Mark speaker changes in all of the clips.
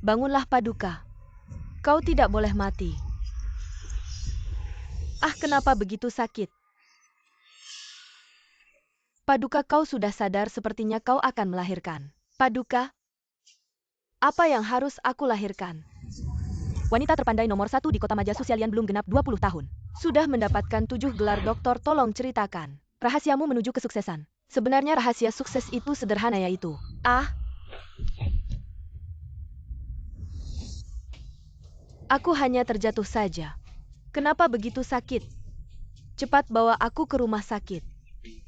Speaker 1: Bangunlah Paduka. Kau tidak boleh mati. Ah, kenapa begitu sakit? Paduka, kau sudah sadar, sepertinya kau akan melahirkan. Paduka, apa yang harus aku lahirkan? Wanita terpandai nomor 1 di kota Majasusialian belum genap 20 tahun. Sudah mendapatkan 7 gelar doktor, tolong ceritakan. Rahasiamu menuju kesuksesan. Sebenarnya rahasia sukses itu sederhana, yaitu aku hanya terjatuh saja. Kenapa begitu sakit? Cepat bawa aku ke rumah sakit.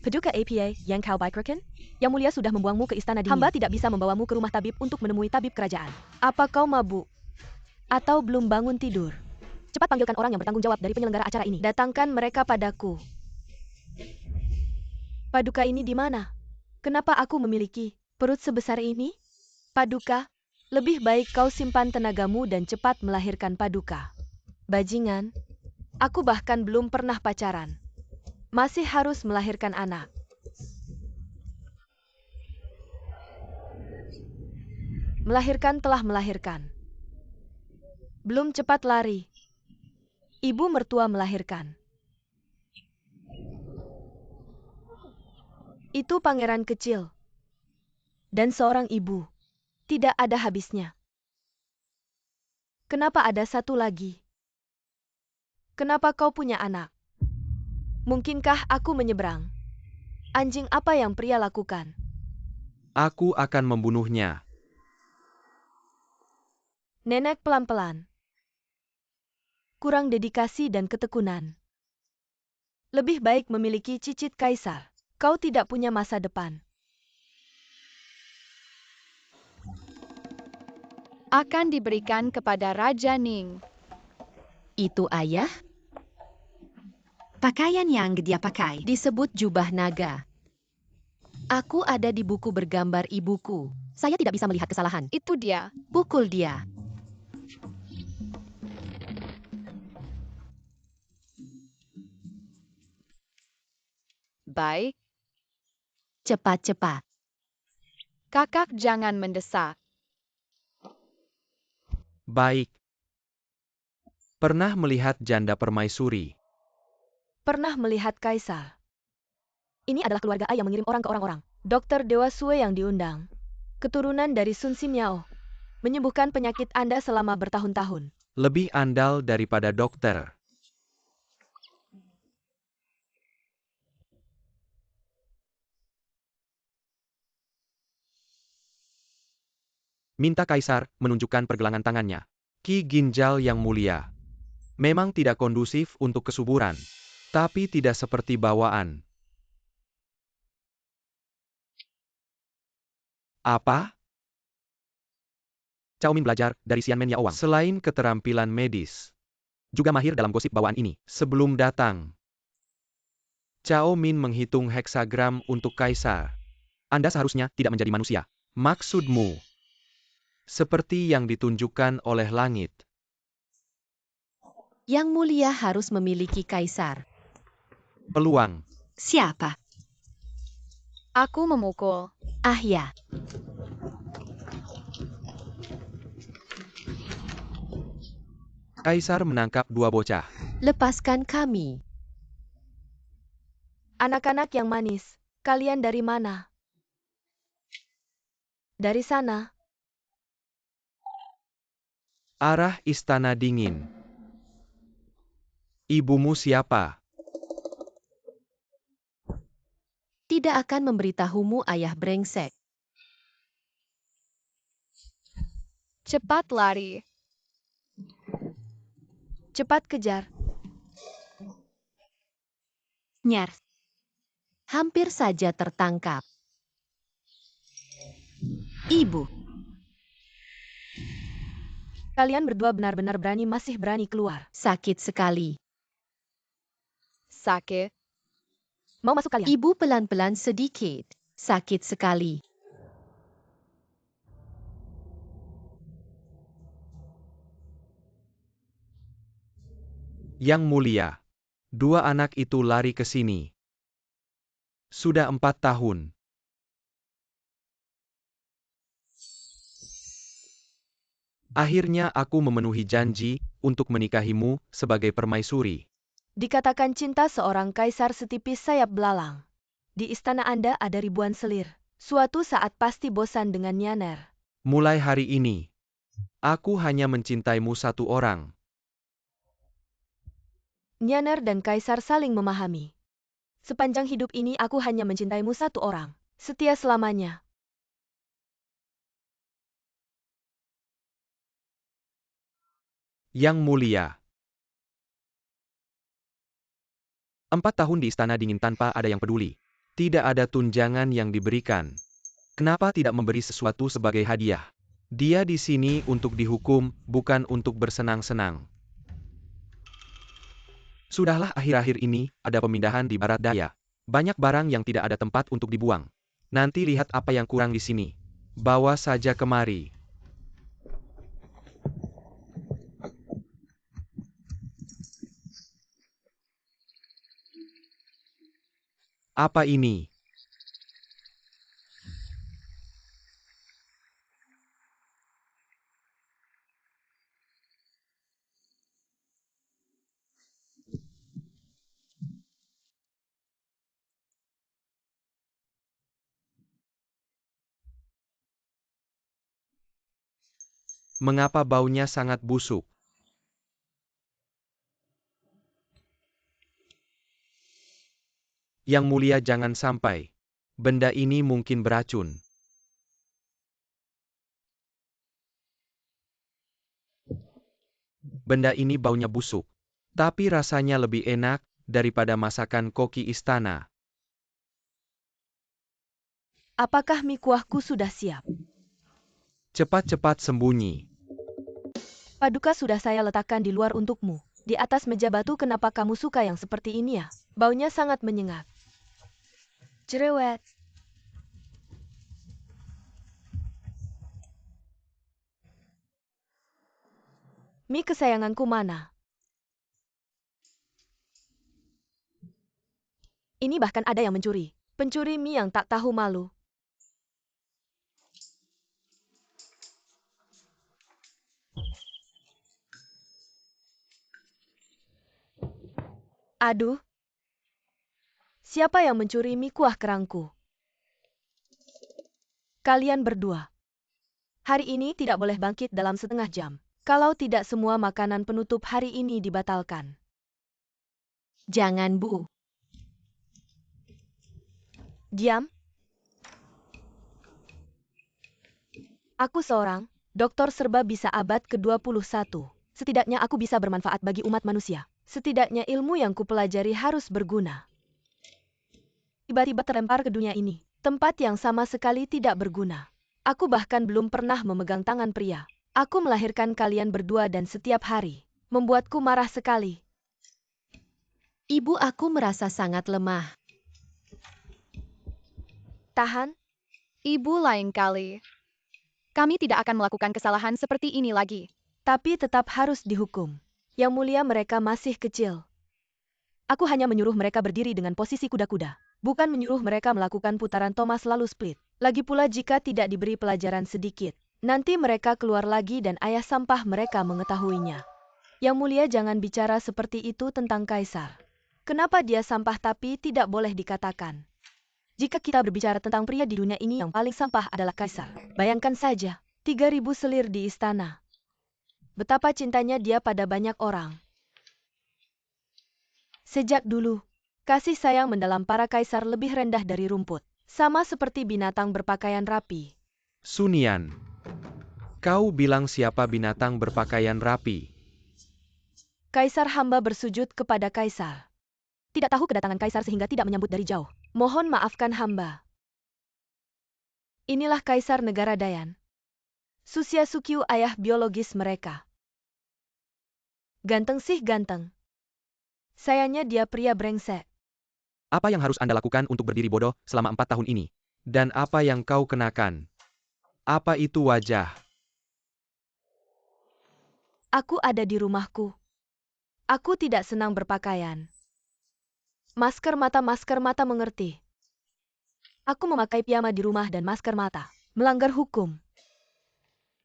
Speaker 1: Paduka APA, Yang Kau Baikreken? Yang mulia sudah membuangmu ke istana dingin. Hamba tidak bisa membawamu ke rumah tabib untuk menemui tabib kerajaan. Apa kau mabuk? Atau belum bangun tidur? Cepat panggilkan orang yang bertanggung jawab dari penyelenggara acara ini. Datangkan mereka padaku. Paduka, ini di mana? Kenapa aku memiliki perut sebesar ini? Paduka, lebih baik kau simpan tenagamu dan cepat melahirkan. Paduka. Bajingan, aku bahkan belum pernah pacaran. Masih harus melahirkan anak. Melahirkan telah melahirkan. Belum cepat lari. Ibu mertua melahirkan. Itu pangeran kecil. Dan seorang ibu. Tidak ada habisnya. Kenapa ada satu lagi? Kenapa kau punya anak? Mungkinkah aku menyeberang? Anjing, apa yang pria lakukan?
Speaker 2: Aku akan membunuhnya.
Speaker 1: Nenek pelan-pelan. Kurang dedikasi dan ketekunan. Lebih baik memiliki cicit kaisar. Kau tidak punya masa depan.
Speaker 3: Akan diberikan kepada Raja Ning.
Speaker 4: Itu ayah? Pakaian yang dia pakai disebut jubah naga. Aku ada di buku bergambar ibuku. Saya tidak bisa melihat kesalahan.
Speaker 3: Itu dia.
Speaker 4: Pukul dia.
Speaker 3: Baik.
Speaker 4: Cepat-cepat.
Speaker 3: Kakak jangan mendesak.
Speaker 2: Baik. Pernah melihat janda permaisuri?
Speaker 1: Pernah melihat kaisar. Ini adalah keluarga A yang mengirim orang ke orang-orang. Dokter Dewa Sue yang diundang. Keturunan dari Sun Simyao. Menyembuhkan penyakit Anda selama bertahun-tahun.
Speaker 2: Lebih andal daripada dokter. Minta kaisar menunjukkan pergelangan tangannya. Ki ginjal yang mulia. Memang tidak kondusif untuk kesuburan. Tapi tidak seperti bawaan. Apa? Cao Min belajar dari Xian Men Yaowang. Selain keterampilan medis, juga mahir dalam gosip bawaan ini. Sebelum datang, Cao Min menghitung heksagram untuk kaisar. Anda seharusnya tidak menjadi manusia. Maksudmu? Seperti yang ditunjukkan oleh langit.
Speaker 4: Yang mulia harus memiliki kaisar.
Speaker 2: Peluang.
Speaker 4: Siapa?
Speaker 3: Aku memukul.
Speaker 4: Ah ya.
Speaker 2: Kaisar menangkap dua bocah.
Speaker 4: Lepaskan kami.
Speaker 1: Anak-anak yang manis, kalian dari mana? Dari sana.
Speaker 2: Arah istana dingin. Ibumu siapa?
Speaker 4: Tidak akan memberitahumu, ayah brengsek.
Speaker 3: Cepat lari.
Speaker 1: Cepat kejar.
Speaker 4: Nyar. Hampir saja tertangkap. Ibu.
Speaker 1: Kalian berdua benar-benar berani, masih berani keluar.
Speaker 4: Sakit sekali.
Speaker 3: Sakit.
Speaker 1: Mau masuk kalian?
Speaker 4: Ibu pelan-pelan sedikit. Sakit sekali.
Speaker 2: Yang mulia. Dua anak itu lari ke sini. Sudah 4 tahun. Akhirnya aku memenuhi janji untuk menikahimu sebagai permaisuri.
Speaker 1: Dikatakan cinta seorang kaisar setipis sayap belalang. Di istana Anda ada ribuan selir. Suatu saat pasti bosan dengan Nyaner.
Speaker 2: Mulai hari ini, aku hanya mencintaimu satu orang.
Speaker 1: Nyaner dan kaisar saling memahami. Sepanjang hidup ini aku hanya mencintaimu satu orang. Setia selamanya.
Speaker 2: Yang mulia. 4 tahun di istana dingin tanpa ada yang peduli. Tidak ada tunjangan yang diberikan. Kenapa tidak memberi sesuatu sebagai hadiah? Dia di sini untuk dihukum, bukan untuk bersenang-senang. Sudahlah, akhir-akhir ini ada pemindahan di barat daya. Banyak barang yang tidak ada tempat untuk dibuang. Nanti lihat apa yang kurang di sini. Bawa saja kemari. Apa ini? Mengapa baunya sangat busuk? Yang mulia, jangan sampai. Benda ini mungkin beracun. Benda ini baunya busuk. Tapi rasanya lebih enak daripada masakan koki istana.
Speaker 1: Apakah mie kuahku sudah siap?
Speaker 2: Cepat-cepat sembunyi.
Speaker 1: Paduka sudah saya letakkan di luar untukmu. Di atas meja batu. Kenapa kamu suka yang seperti ini ya? Baunya sangat menyengat. Cerewet. Mie kesayanganku mana? Ini bahkan ada yang mencuri. Pencuri mie yang tak tahu malu. Aduh. Siapa yang mencuri mie kuah kerangku? Kalian berdua. Hari ini tidak boleh bangkit dalam setengah jam. Kalau tidak, semua makanan penutup hari ini dibatalkan.
Speaker 4: Jangan, Bu.
Speaker 1: Diam. Aku seorang dokter serba bisa abad ke-21. Setidaknya aku bisa bermanfaat bagi umat manusia. Setidaknya ilmu yang kupelajari harus berguna. Tiba-tiba terlempar ke dunia ini, tempat yang sama sekali tidak berguna. Aku bahkan belum pernah memegang tangan pria. Aku melahirkan kalian berdua dan setiap hari membuatku marah sekali.
Speaker 4: Ibu, aku merasa sangat lemah.
Speaker 1: Tahan.
Speaker 3: Ibu, lain kali. Kami tidak akan melakukan kesalahan seperti ini lagi.
Speaker 1: Tapi tetap harus dihukum. Yang mulia, mereka masih kecil. Aku hanya menyuruh mereka berdiri dengan posisi kuda-kuda. Bukan menyuruh mereka melakukan putaran Thomas lalu split. Lagi pula jika tidak diberi pelajaran sedikit, nanti mereka keluar lagi dan ayah sampah mereka mengetahuinya. Yang mulia, jangan bicara seperti itu tentang kaisar. Kenapa dia sampah tapi tidak boleh dikatakan? Jika kita berbicara tentang pria di dunia ini, yang paling sampah adalah kaisar. Bayangkan saja, 3.000 selir di istana. Betapa cintanya dia pada banyak orang. Sejak dulu, kasih sayang mendalam para kaisar lebih rendah dari rumput. Sama seperti binatang berpakaian rapi.
Speaker 2: Sunian. Kau bilang siapa binatang berpakaian rapi?
Speaker 1: Kaisar, hamba bersujud kepada kaisar. Tidak tahu kedatangan kaisar sehingga tidak menyambut dari jauh. Mohon maafkan hamba. Inilah kaisar negara Dayan. Susya Sukyu, ayah biologis mereka. Ganteng sih ganteng. Sayangnya dia pria brengsek.
Speaker 2: Apa yang harus Anda lakukan untuk berdiri bodoh selama 4 tahun ini? Dan apa yang kau kenakan? Apa itu wajah?
Speaker 1: Aku ada di rumahku. Aku tidak senang berpakaian. Masker mata mengerti. Aku memakai piyama di rumah dan masker mata. Melanggar hukum.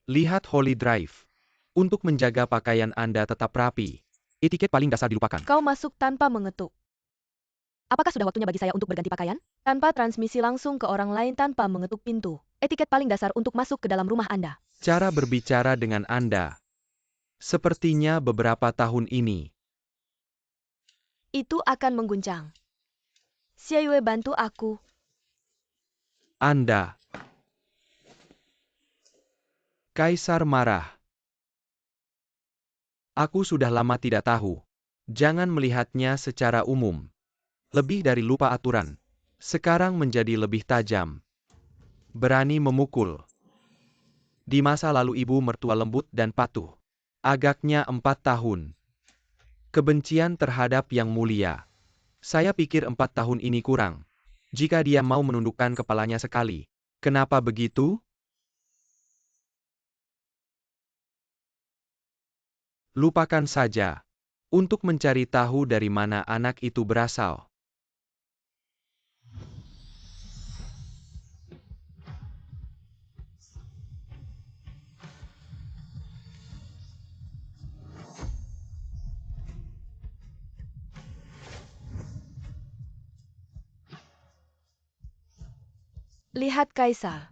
Speaker 2: Lihat Holy Drive. Untuk menjaga pakaian Anda tetap rapi, etiket paling dasar dilupakan.
Speaker 1: Kau masuk tanpa mengetuk. Apakah sudah waktunya bagi saya untuk berganti pakaian? Tanpa transmisi langsung ke orang lain tanpa mengetuk pintu. Etiket paling dasar untuk masuk ke dalam rumah Anda.
Speaker 2: Cara berbicara dengan Anda. Sepertinya beberapa tahun ini.
Speaker 1: Itu akan mengguncang. Xiayue bantu aku.
Speaker 2: Anda. Kaisar marah. Aku sudah lama tidak tahu. Jangan melihatnya secara umum. Lebih dari lupa aturan. Sekarang menjadi lebih tajam. Berani memukul. Di masa lalu ibu mertua lembut dan patuh. Agaknya 4 tahun. Kebencian terhadap yang mulia. Saya pikir 4 tahun ini kurang. Jika dia mau menundukkan kepalanya sekali. Kenapa begitu? Lupakan saja. Untuk mencari tahu dari mana anak itu berasal.
Speaker 1: Lihat Kaisar.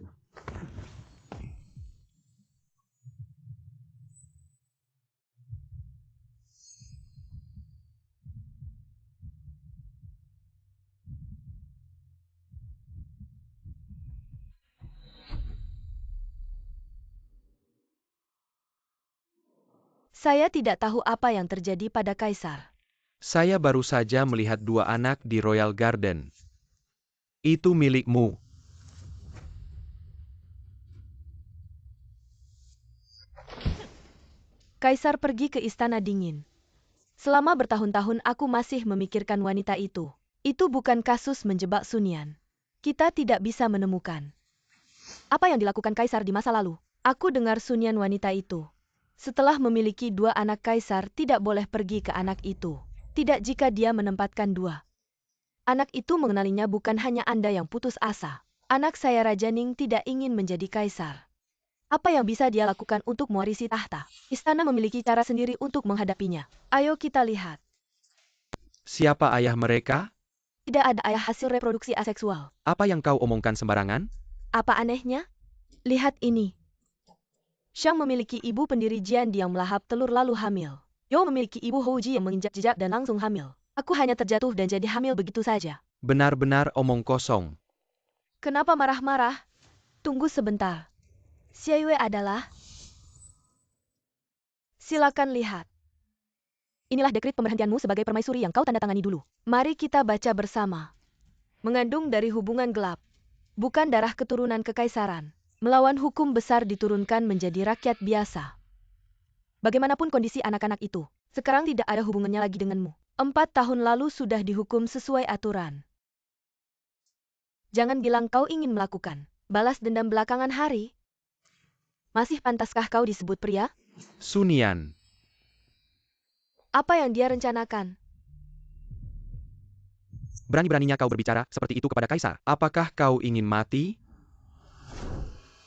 Speaker 1: Saya tidak tahu apa yang terjadi pada Kaisar.
Speaker 2: Saya baru saja melihat 2 anak di Royal Garden. Itu milikmu.
Speaker 1: Kaisar pergi ke istana dingin. Selama bertahun-tahun aku masih memikirkan wanita itu. Itu bukan kasus menjebak Sunian. Kita tidak bisa menemukan. Apa yang dilakukan Kaisar di masa lalu? Aku dengar Sunian wanita itu. Setelah memiliki 2 anak Kaisar tidak boleh pergi ke anak itu. Tidak jika dia menempatkan 2. Anak itu mengenalinya bukan hanya Anda yang putus asa. Anak saya Raja Ning tidak ingin menjadi Kaisar. Apa yang bisa dia lakukan untuk mewarisi tahta? Istana memiliki cara sendiri untuk menghadapinya. Ayo kita lihat.
Speaker 2: Siapa ayah mereka?
Speaker 1: Tidak ada ayah hasil reproduksi aseksual.
Speaker 2: Apa yang kau omongkan sembarangan?
Speaker 1: Apa anehnya? Lihat ini. Shang memiliki ibu pendiri Jian yang melahap telur lalu hamil. Yo memiliki ibu Houji yang menginjak jejak dan langsung hamil. Aku hanya terjatuh dan jadi hamil begitu saja.
Speaker 2: Benar-benar omong kosong.
Speaker 1: Kenapa marah-marah? Tunggu sebentar. Xiayue adalah... Silakan lihat. Inilah dekrit pemberhentianmu sebagai permaisuri yang kau tanda tangani dulu. Mari kita baca bersama. Mengandung dari hubungan gelap. Bukan darah keturunan kekaisaran. Melawan hukum besar diturunkan menjadi rakyat biasa. Bagaimanapun kondisi anak-anak itu, sekarang tidak ada hubungannya lagi denganmu. 4 tahun lalu sudah dihukum sesuai aturan. Jangan bilang kau ingin melakukan balas dendam belakangan hari. Masih pantaskah kau disebut pria?
Speaker 2: Sunian.
Speaker 1: Apa yang dia rencanakan?
Speaker 2: Berani-beraninya kau berbicara seperti itu kepada Kaisar. Apakah kau ingin mati?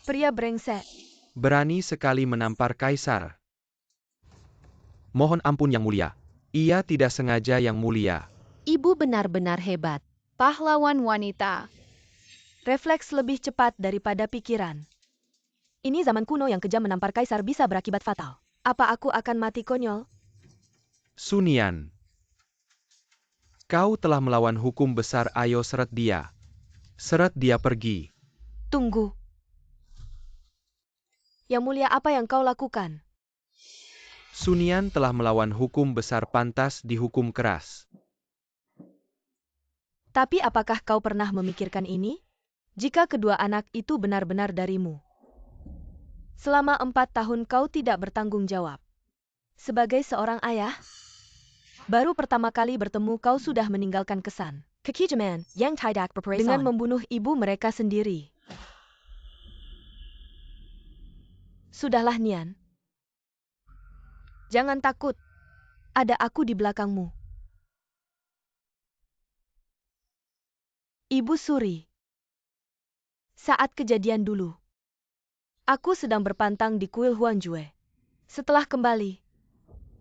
Speaker 1: Pria brengsek.
Speaker 2: Berani sekali menampar Kaisar. Mohon ampun yang mulia. Ia tidak sengaja yang mulia.
Speaker 4: Ibu benar-benar hebat.
Speaker 3: Pahlawan wanita.
Speaker 1: Refleks lebih cepat daripada pikiran. Ini zaman kuno yang kejam menampar Kaisar bisa berakibat fatal. Apa aku akan mati konyol?
Speaker 2: Sunian. Kau telah melawan hukum besar, ayo seret dia. Seret dia pergi.
Speaker 1: Tunggu. Yang mulia, apa yang kau lakukan?
Speaker 2: Sunian telah melawan hukum besar, pantas dihukum keras.
Speaker 1: Tapi apakah kau pernah memikirkan ini? Jika kedua anak itu benar-benar darimu. Selama 4 tahun kau tidak bertanggung jawab. Sebagai seorang ayah, baru pertama kali bertemu kau sudah meninggalkan kesan. Kekijaman, yang tidak dengan membunuh ibu mereka sendiri. Sudahlah Nian. Jangan takut. Ada aku di belakangmu. Ibu Suri. Saat kejadian dulu. Aku sedang berpantang di kuil Huanjue. Setelah kembali,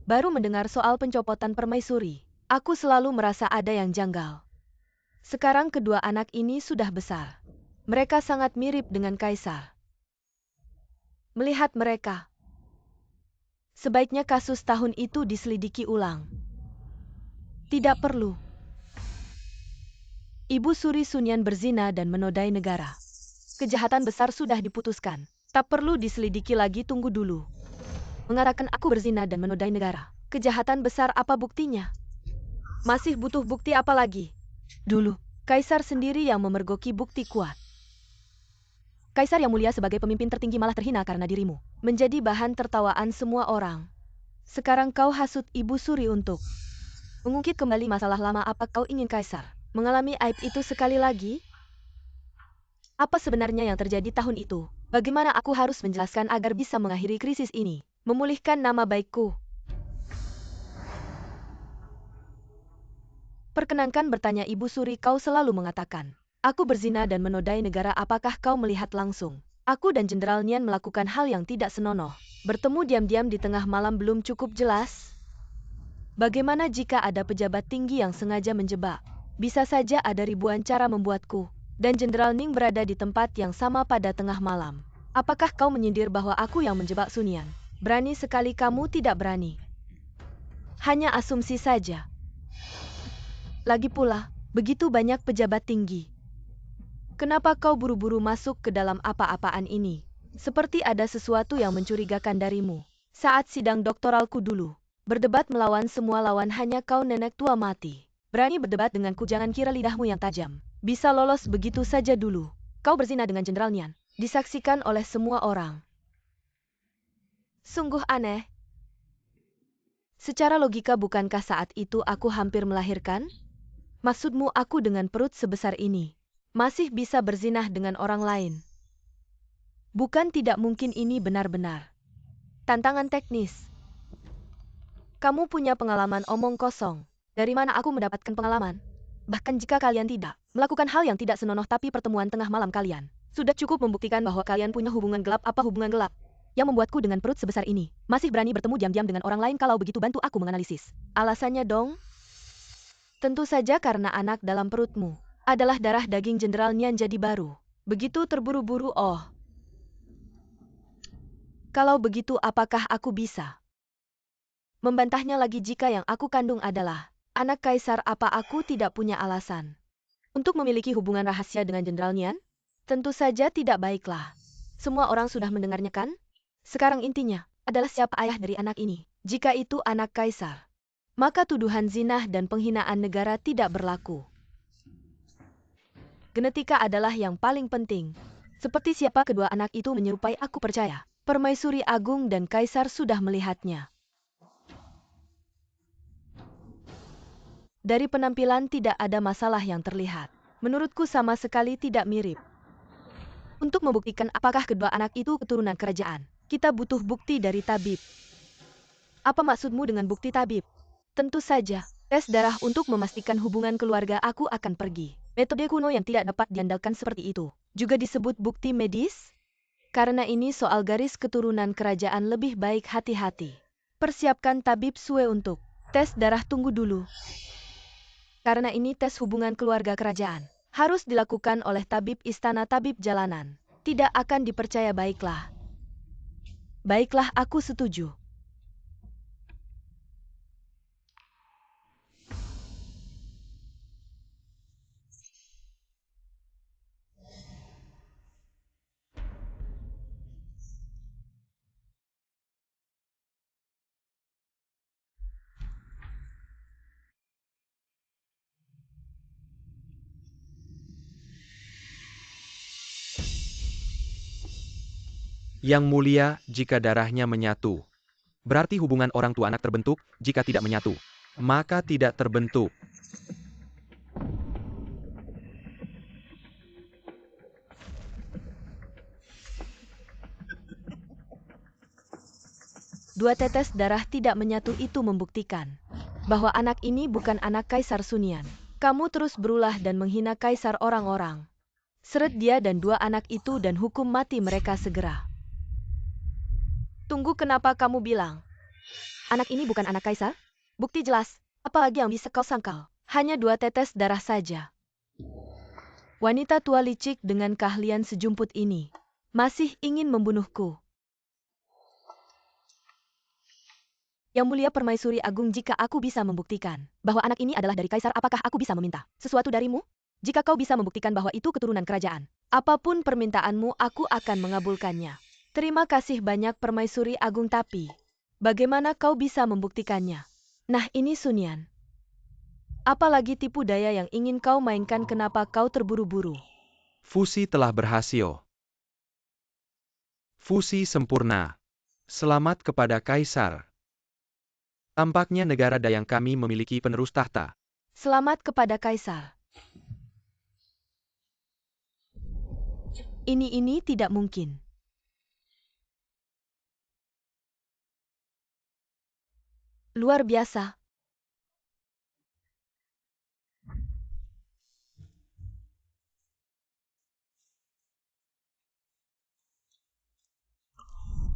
Speaker 1: baru mendengar soal pencopotan permaisuri. Aku selalu merasa ada yang janggal. Sekarang kedua anak ini sudah besar. Mereka sangat mirip dengan kaisar. Melihat mereka, sebaiknya kasus tahun itu diselidiki ulang. Tidak perlu. Ibu Suri Sunyan berzina dan menodai negara. Kejahatan besar sudah diputuskan. Tak perlu diselidiki lagi, tunggu dulu. Mengatakan aku berzina dan menodai negara. Kejahatan besar, apa buktinya? Masih butuh bukti apa lagi? Dulu, kaisar sendiri yang memergoki bukti kuat. Kaisar yang mulia sebagai pemimpin tertinggi malah terhina karena dirimu. Menjadi bahan tertawaan semua orang. Sekarang kau hasut Ibu Suri untuk mengungkit kembali masalah lama. Apa kau ingin kaisar mengalami aib itu sekali lagi? Apa sebenarnya yang terjadi tahun itu? Bagaimana aku harus menjelaskan agar bisa mengakhiri krisis ini? Memulihkan nama baikku. Perkenankan bertanya Ibu Suri, kau selalu mengatakan, aku berzina dan menodai negara. Apakah kau melihat langsung? Aku dan Jenderal Nian melakukan hal yang tidak senonoh. Bertemu diam-diam di tengah malam belum cukup jelas? Bagaimana jika ada pejabat tinggi yang sengaja menjebak? Bisa saja ada ribuan cara membuatku dan Jenderal Ning berada di tempat yang sama pada tengah malam. Apakah kau menyindir bahwa aku yang menjebak Sunian? Berani sekali kamu. Tidak berani. Hanya asumsi saja. Lagi pula, begitu banyak pejabat tinggi. Kenapa kau buru-buru masuk ke dalam apa-apaan ini? Seperti ada sesuatu yang mencurigakan darimu. Saat sidang doktoralku dulu, berdebat melawan semua lawan, hanya kau nenek tua mati. Berani berdebat denganku, jangan kira lidahmu yang tajam bisa lolos begitu saja dulu. Kau berzina dengan Jenderal Nian, disaksikan oleh semua orang. Sungguh aneh. Secara logika, bukankah saat itu aku hampir melahirkan? Maksudmu aku dengan perut sebesar ini masih bisa berzinah dengan orang lain? Bukan tidak mungkin, ini benar-benar tantangan teknis. Kamu punya pengalaman omong kosong. Dari mana aku mendapatkan pengalaman? Bahkan jika kalian tidak melakukan hal yang tidak senonoh, tapi pertemuan tengah malam kalian sudah cukup membuktikan bahwa kalian punya hubungan gelap. Apa hubungan gelap yang membuatku dengan perut sebesar ini masih berani bertemu diam-diam dengan orang lain? Kalau begitu, bantu aku menganalisis alasannya dong. Tentu saja karena anak dalam perutmu adalah darah daging Jenderal Nian. Jadi baru begitu terburu-buru. Oh, kalau begitu apakah aku bisa membantahnya lagi jika yang aku kandung adalah anak kaisar? Apa aku tidak punya alasan untuk memiliki hubungan rahasia dengan Jenderal Nian? Tentu saja tidak. Baiklah. Semua orang sudah mendengarnya kan? Sekarang intinya adalah siapa ayah dari anak ini. Jika itu anak kaisar, maka tuduhan zina dan penghinaan negara tidak berlaku. Genetika adalah yang paling penting. Seperti siapa kedua anak itu menyerupai, aku percaya Permaisuri Agung dan Kaisar sudah melihatnya. Dari penampilan tidak ada masalah yang terlihat. Menurutku sama sekali tidak mirip. Untuk membuktikan apakah kedua anak itu keturunan kerajaan, kita butuh bukti dari tabib. Apa maksudmu dengan bukti tabib? Tentu saja, tes darah untuk memastikan hubungan keluarga. Aku akan pergi. Metode kuno yang tidak dapat diandalkan seperti itu juga disebut bukti medis. Karena ini soal garis keturunan kerajaan, lebih baik hati-hati. Persiapkan tabib Sue untuk tes darah. Tunggu dulu. Karena ini tes hubungan keluarga kerajaan, harus dilakukan oleh tabib istana. Tabib jalanan tidak akan dipercaya. Baiklah. Baiklah, aku setuju.
Speaker 2: Yang mulia, jika darahnya menyatu, berarti hubungan orang tua anak terbentuk. Jika tidak menyatu, maka tidak terbentuk.
Speaker 1: Dua tetes darah tidak menyatu itu membuktikan bahwa anak ini bukan anak Kaisar Sunian. Kamu terus berulah dan menghina kaisar orang-orang. Seret dia dan dua anak itu dan hukum mati mereka segera. Tunggu, kenapa kamu bilang anak ini bukan anak kaisar? Bukti jelas, apalagi yang bisa kau sangkal? Hanya 2 tetes darah saja. Wanita tua licik dengan keahlian sejumput ini masih ingin membunuhku. Yang Mulia Permaisuri Agung, jika aku bisa membuktikan bahwa anak ini adalah dari kaisar, apakah aku bisa meminta sesuatu darimu? Jika kau bisa membuktikan bahwa itu keturunan kerajaan, apapun permintaanmu, aku akan mengabulkannya. Terima kasih banyak Permaisuri Agung, tapi bagaimana kau bisa membuktikannya? Nah, ini Sun Yan. Apalagi tipu daya yang ingin kau mainkan, kenapa kau terburu-buru?
Speaker 2: Fusi telah berhasil. Fusi sempurna. Selamat kepada kaisar. Tampaknya negara Dayang kami memiliki penerus tahta.
Speaker 1: Selamat kepada kaisar. Ini tidak mungkin. Luar biasa.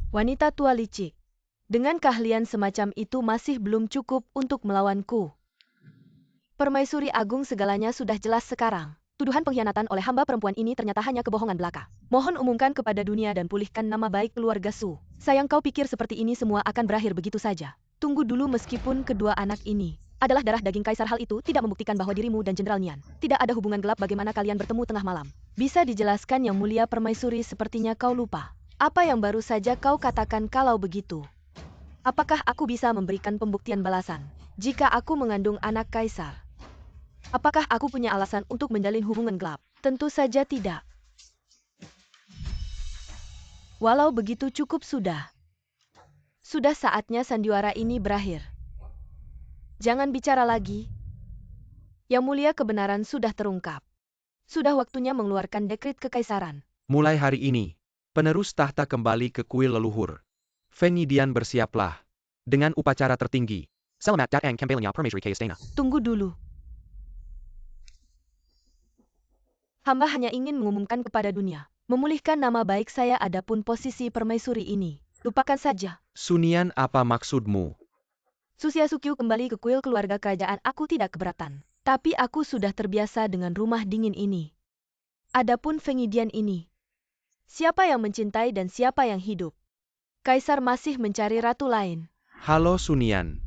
Speaker 1: Wanita tua licik. Dengan keahlian semacam itu masih belum cukup untuk melawanku. Permaisuri Agung, segalanya sudah jelas sekarang. Tuduhan pengkhianatan oleh hamba perempuan ini ternyata hanya kebohongan belaka. Mohon umumkan kepada dunia dan pulihkan nama baik keluarga Su. Sayang kau pikir seperti ini semua akan berakhir begitu saja. Tunggu dulu, meskipun kedua anak ini adalah darah daging kaisar, hal itu tidak membuktikan bahwa dirimu dan Jenderal Nian tidak ada hubungan gelap. Bagaimana kalian bertemu tengah malam? Bisa dijelaskan, Yang Mulia Permaisuri? Sepertinya kau lupa apa yang baru saja kau katakan. Kalau begitu, apakah aku bisa memberikan pembuktian balasan? Jika aku mengandung anak kaisar, apakah aku punya alasan untuk menjalin hubungan gelap? Tentu saja tidak. Walau begitu, cukup sudah. Sudah saatnya sandiwara ini berakhir. Jangan bicara lagi. Yang Mulia, kebenaran sudah terungkap. Sudah waktunya mengeluarkan dekret kekaisaran.
Speaker 2: Mulai hari ini, penerus tahta kembali ke kuil leluhur. Feng Yidian, bersiaplah. Dengan upacara tertinggi. Selamat datang kembali Permaisuri ke istana.
Speaker 1: Tunggu dulu. Hamba hanya ingin mengumumkan kepada dunia, memulihkan nama baik saya. Adapun posisi permaisuri ini, lupakan saja.
Speaker 2: Sun Yan, apa maksudmu?
Speaker 1: Susia Sukyu kembali ke kuil keluarga kerajaan, aku tidak keberatan. Tapi aku sudah terbiasa dengan rumah dingin ini. Adapun Feng Yidian ini, siapa yang mencintai dan siapa yang hidup? Kaisar masih mencari ratu lain.
Speaker 2: Halo Sun Yan.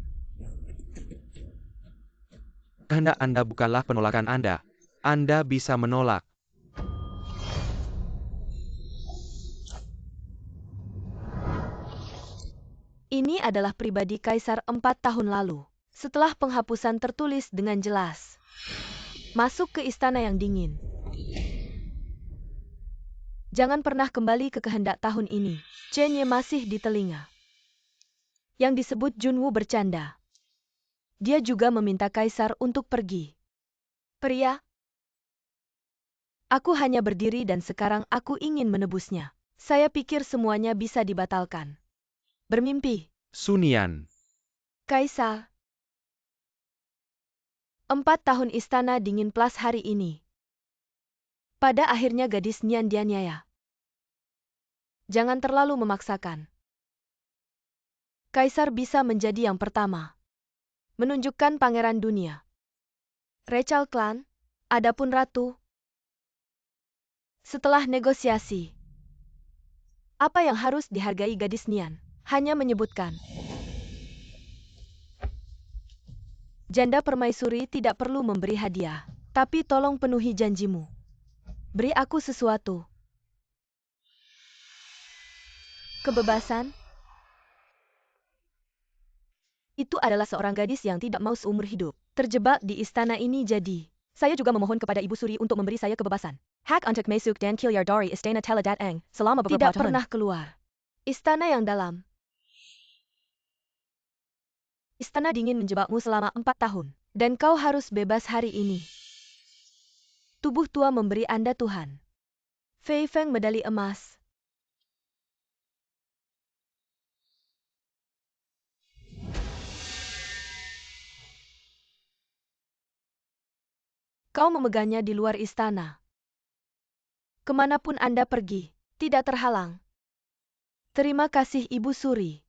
Speaker 2: Kehendak Anda bukanlah penolakan Anda. Anda bisa menolak.
Speaker 1: Ini adalah pribadi Kaisar 4 tahun lalu. Setelah penghapusan tertulis dengan jelas. Masuk ke istana yang dingin. Jangan pernah kembali ke kehendak tahun ini. Chen Ye masih di telinga. Yang disebut Junwu bercanda. Dia juga meminta Kaisar untuk pergi. Pria, aku hanya berdiri dan sekarang aku ingin menebusnya. Saya pikir semuanya bisa dibatalkan. Bermimpi.
Speaker 2: Sun Yan.
Speaker 1: Kaisar. 4 tahun istana dingin plus hari ini. Pada akhirnya gadis Nian dianiaya. Jangan terlalu memaksakan. Kaisar bisa menjadi yang pertama. Menunjukkan pangeran dunia. Rachel Clan, adapun ratu. Setelah negosiasi. Apa yang harus dihargai gadis Nian? Hanya menyebutkan. Janda permaisuri tidak perlu memberi hadiah. Tapi tolong penuhi janjimu. Beri aku sesuatu. Kebebasan? Itu adalah seorang gadis yang tidak mau seumur hidup terjebak di istana ini, jadi saya juga memohon kepada Ibu Suri untuk memberi saya kebebasan. Hak untuk masuk dan keluar dari istana telah datang selama beberapa tahun. Tidak pernah keluar. Istana yang dalam. Istana dingin menjebakmu selama 4 tahun. Dan kau harus bebas hari ini. Tubuh tua memberi Anda Tuhan. Fei Feng medali emas. Kau memegangnya di luar istana. Kemanapun Anda pergi, tidak terhalang. Terima kasih Ibu Suri.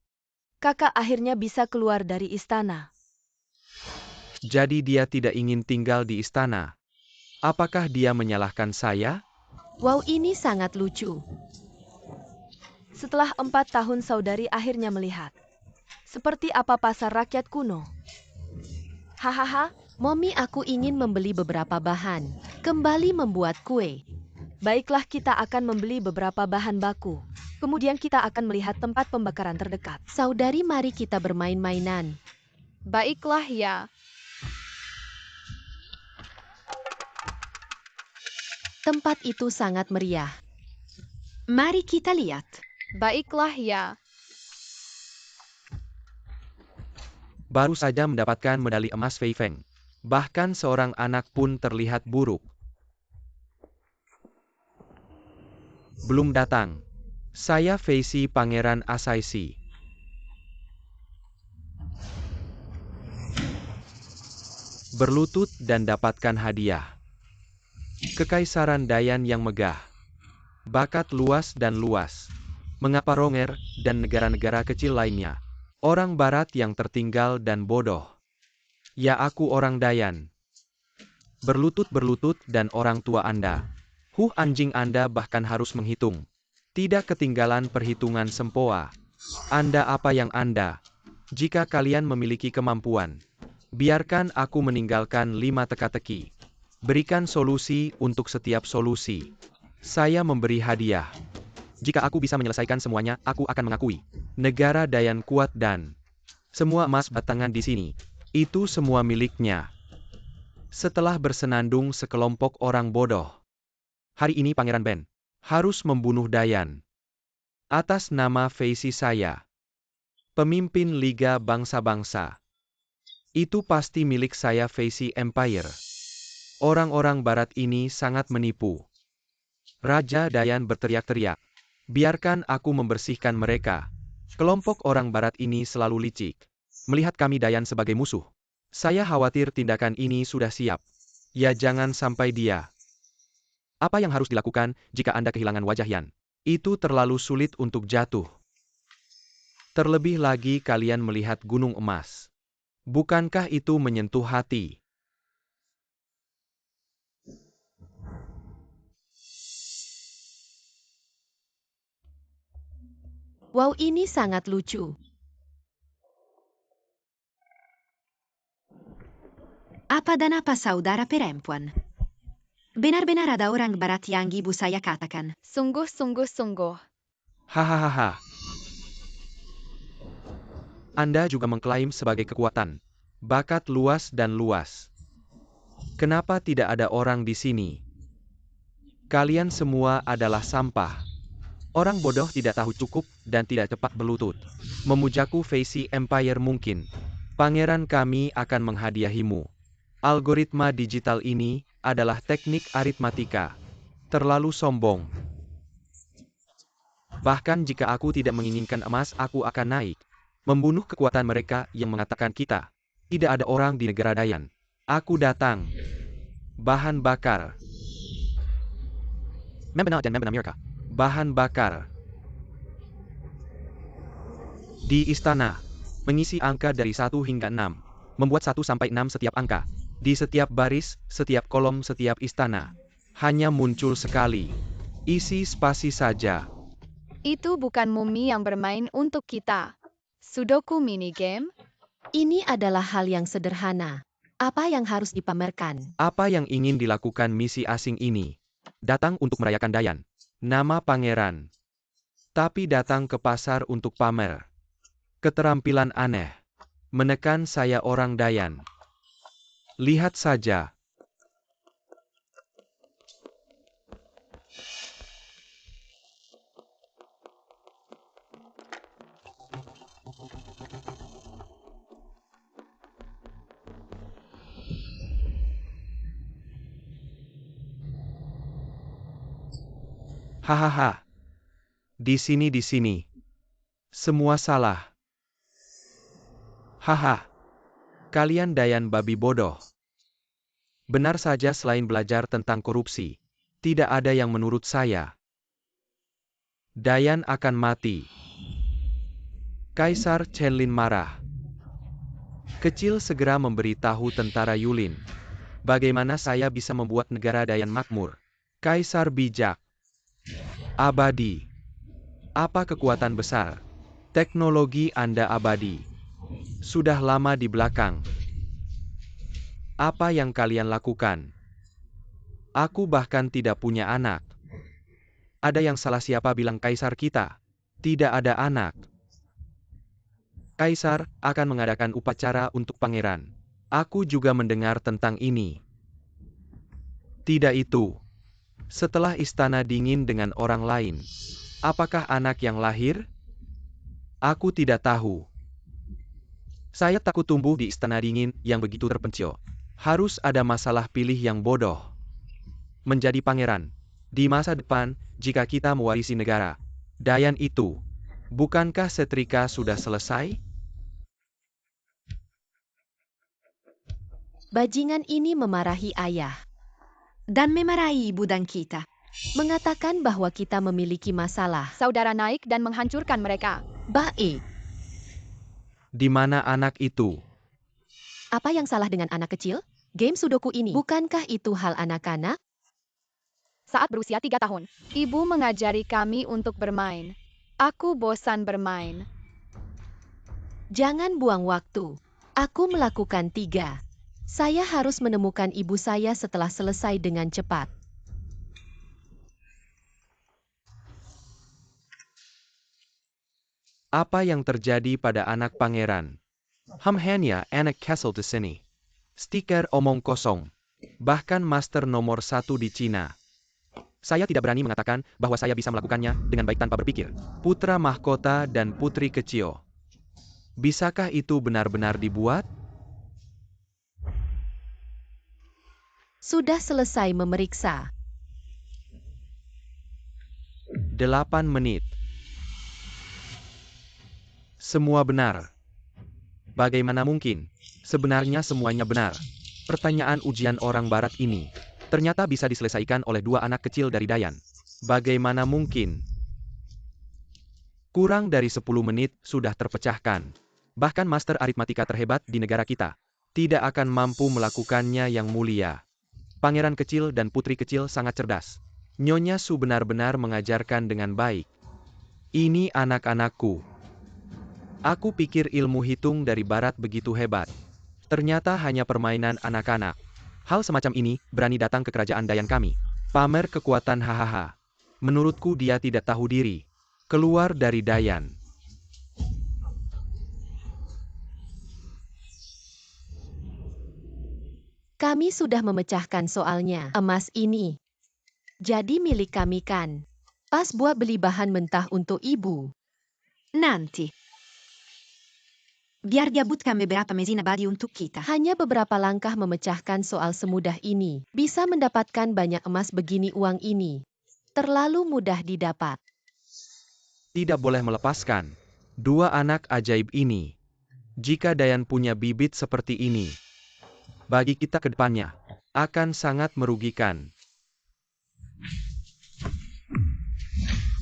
Speaker 1: Kakak akhirnya bisa keluar dari istana.
Speaker 2: Jadi dia tidak ingin tinggal di istana. Apakah dia menyalahkan saya?
Speaker 4: Wow, ini sangat lucu.
Speaker 1: Setelah 4 tahun saudari akhirnya melihat. Seperti apa pasar rakyat kuno. Hahaha,
Speaker 4: Mommy, aku ingin membeli beberapa bahan. Kembali membuat kue.
Speaker 1: baiklah kita akan membeli beberapa bahan baku. Kemudian kita akan melihat tempat pembakaran terdekat.
Speaker 4: Saudari, mari kita bermain-mainan.
Speaker 3: Baiklah ya.
Speaker 4: Tempat itu sangat meriah. Mari kita lihat.
Speaker 3: Baiklah ya.
Speaker 2: Baru saja mendapatkan medali emas Fei Feng. Bahkan seorang anak pun terlihat buruk. Belum datang. Saya Fei Si, Pangeran Asaisi. Berlutut dan dapatkan hadiah. Kekaisaran Dayan yang megah. Bakat luas dan luas. Mengapa Ronger dan negara-negara kecil lainnya? Orang barat yang tertinggal dan bodoh. Ya, aku orang Dayan. Berlutut-berlutut dan orang tua Anda. Anjing Anda bahkan harus menghitung. Tidak ketinggalan perhitungan sempoa. Anda apa yang Anda? Jika kalian memiliki kemampuan, biarkan aku meninggalkan 5 teka-teki. Berikan solusi untuk setiap solusi. Saya memberi hadiah. Jika aku bisa menyelesaikan semuanya, aku akan mengakui. Negara Dayan kuat dan semua emas batangan di sini. Itu semua miliknya. Setelah bersenandung sekelompok orang bodoh. Hari ini Pangeran Ben harus membunuh Dayan. Atas nama Fei Si saya. Pemimpin Liga Bangsa-Bangsa. Itu pasti milik saya, Fei Si Empire. Orang-orang barat ini sangat menipu. Raja Dayan berteriak-teriak. Biarkan aku membersihkan mereka. Kelompok orang barat ini selalu licik. Melihat kami Dayan sebagai musuh. Saya khawatir tindakan ini sudah siap. Ya, jangan sampai dia. Apa yang harus dilakukan jika Anda kehilangan wajah Yan? Itu terlalu sulit untuk jatuh. Terlebih lagi kalian melihat gunung emas. Bukankah itu menyentuh hati?
Speaker 4: Wow, ini sangat lucu. Apa dan apa saudara perempuan? Benar-benar ada orang barat yang ibu saya katakan.
Speaker 3: Sungguh.
Speaker 2: Hahaha. Anda juga mengklaim sebagai kekuatan. Bakat luas dan luas. Kenapa tidak ada orang di sini? Kalian semua adalah sampah. Orang bodoh tidak tahu cukup dan tidak cepat berlutut. Memujaku Fei Si Empire mungkin. Pangeran kami akan menghadiahimu. Algoritma digital ini adalah teknik aritmatika. Terlalu sombong. Bahkan jika aku tidak menginginkan emas, aku akan naik. Membunuh kekuatan mereka yang mengatakan kita. Tidak ada orang di negara Dayan. Aku datang. Bahan bakar. Membenar dan membenar mereka. Bahan bakar. Di istana. Mengisi angka dari 1 hingga 6. Membuat 1 sampai 6 setiap angka. Di setiap baris, setiap kolom, setiap istana. Hanya muncul sekali. Isi spasi saja.
Speaker 3: Itu bukan mumi yang bermain untuk kita. Sudoku minigame?
Speaker 4: Ini adalah hal yang sederhana. Apa yang harus dipamerkan?
Speaker 2: Apa yang ingin dilakukan misi asing ini? Datang untuk merayakan Dayan. Nama pangeran. Tapi datang ke pasar untuk pamer. Keterampilan aneh. Menekan saya orang Dayan. Lihat saja. Hahaha. Di sini. Semua salah. Haha. Kalian Dayan babi bodoh. Benar saja, selain belajar tentang korupsi, tidak ada yang menurut saya. Dayan akan mati. Kaisar Chenlin marah. Kecil segera memberitahu tentara Yulin. Bagaimana saya bisa membuat negara Dayan makmur? Kaisar bijak. Abadi. Apa kekuatan besar? Teknologi Anda abadi. Sudah lama di belakang. Apa yang kalian lakukan? Aku bahkan tidak punya anak. Ada yang salah siapa bilang kaisar kita? Tidak ada anak. Kaisar akan mengadakan upacara untuk pangeran. Aku juga mendengar tentang ini. Tidak itu. Setelah istana dingin dengan orang lain. Apakah anak yang lahir? Aku tidak tahu. Saya takut tumbuh di istana dingin yang begitu terpencil. Harus ada masalah pilih yang bodoh. Menjadi pangeran. Di masa depan, jika kita mewarisi negara Dayan itu, bukankah setrika sudah selesai?
Speaker 4: Bajingan ini memarahi ayah.
Speaker 5: Dan memarahi ibu dan kita.
Speaker 4: Mengatakan bahwa kita memiliki masalah.
Speaker 3: Saudara naik dan menghancurkan mereka.
Speaker 4: Baik.
Speaker 2: Di mana anak itu?
Speaker 4: Apa yang salah dengan anak kecil? Game sudoku ini. Bukankah itu hal anak-anak?
Speaker 3: Saat berusia 3 tahun, ibu mengajari kami untuk bermain. Aku bosan bermain.
Speaker 4: Jangan buang waktu. Aku melakukan 3. Saya harus menemukan ibu saya setelah selesai dengan cepat.
Speaker 2: Apa yang terjadi pada anak pangeran? Hamhanya anak castle di sini. Stiker omong kosong. Bahkan master nomor 1 di Cina. Saya tidak berani mengatakan bahwa saya bisa melakukannya dengan baik tanpa berpikir. Putra mahkota dan putri kecil. Bisakah itu benar-benar dibuat?
Speaker 4: Sudah selesai memeriksa.
Speaker 2: 8 menit. Semua benar. Bagaimana mungkin? Sebenarnya semuanya benar. Pertanyaan ujian orang barat ini ternyata bisa diselesaikan oleh 2 anak kecil dari Dayan. Bagaimana mungkin? Kurang dari 10 menit sudah terpecahkan. Bahkan master aritmatika terhebat di negara kita tidak akan mampu melakukannya yang mulia. Pangeran kecil dan putri kecil sangat cerdas. Nyonya Su benar-benar mengajarkan dengan baik. Ini anak-anakku. Aku pikir ilmu hitung dari barat begitu hebat. Ternyata hanya permainan anak-anak. Hal semacam ini berani datang ke kerajaan Dayan kami. Pamer kekuatan hahaha. Menurutku dia tidak tahu diri. Keluar dari Dayan.
Speaker 4: Kami sudah memecahkan soalnya. Emas ini jadi milik kami kan? Pas buat beli bahan mentah untuk ibu.
Speaker 5: Nanti. Biar dia butuhkan beberapa mezina badi untuk kita.
Speaker 4: Hanya beberapa langkah memecahkan soal semudah ini. Bisa mendapatkan banyak emas begini uang ini. Terlalu mudah didapat.
Speaker 2: Tidak boleh melepaskan 2 anak ajaib ini. Jika Dayan punya bibit seperti ini, bagi kita ke depannya akan sangat merugikan.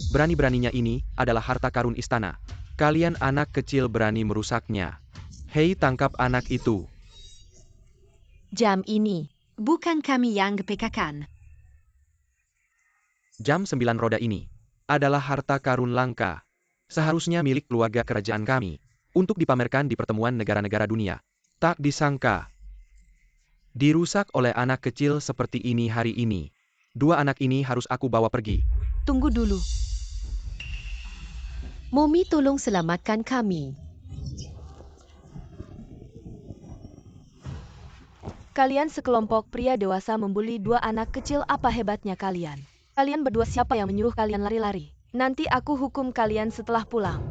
Speaker 2: Berani-beraninya ini adalah harta karun istana. Kalian anak kecil berani merusaknya. Hei, tangkap anak itu.
Speaker 4: Jam ini.
Speaker 5: Bukan kami yang pekakan.
Speaker 2: Jam 9 roda ini adalah harta karun langka. Seharusnya milik keluarga kerajaan kami. Untuk dipamerkan di pertemuan negara-negara dunia. Tak disangka. Dirusak oleh anak kecil seperti ini hari ini. 2 anak ini harus aku bawa pergi.
Speaker 1: Tunggu dulu.
Speaker 4: Momi tolong selamatkan kami.
Speaker 1: Kalian sekelompok pria dewasa membuli 2 anak kecil, apa hebatnya kalian? Kalian berdua siapa yang menyuruh kalian lari-lari? Nanti aku hukum kalian setelah pulang.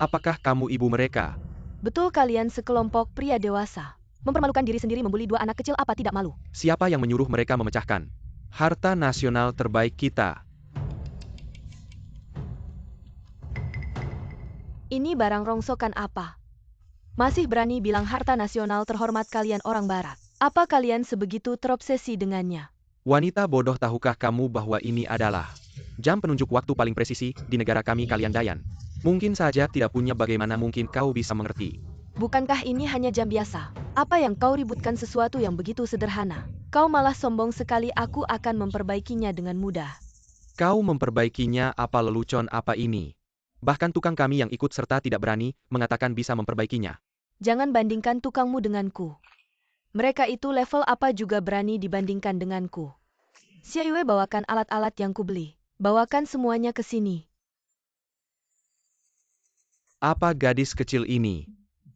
Speaker 2: Apakah kamu ibu mereka?
Speaker 1: Betul, kalian sekelompok pria dewasa. Mempermalukan diri sendiri membuli 2 anak kecil, apa tidak malu?
Speaker 2: Siapa yang menyuruh mereka memecahkan harta nasional terbaik kita?
Speaker 1: Ini barang rongsokan apa? Masih berani bilang harta nasional terhormat kalian orang barat. Apa kalian sebegitu terobsesi dengannya?
Speaker 2: Wanita bodoh, tahukah kamu bahwa ini adalah jam penunjuk waktu paling presisi di negara kami kalian Dayan? Mungkin saja tidak punya bagaimana mungkin kau bisa mengerti.
Speaker 1: Bukankah ini hanya jam biasa? Apa yang kau ributkan sesuatu yang begitu sederhana? Kau malah sombong sekali, aku akan memperbaikinya dengan mudah.
Speaker 2: Kau memperbaikinya, apa lelucon apa ini? Bahkan tukang kami yang ikut serta tidak berani mengatakan bisa memperbaikinya.
Speaker 1: Jangan bandingkan tukangmu denganku. Mereka itu level apa juga berani dibandingkan denganku. Xiaoyue, bawakan alat-alat yang kubeli. Bawakan semuanya ke sini.
Speaker 2: Apa gadis kecil ini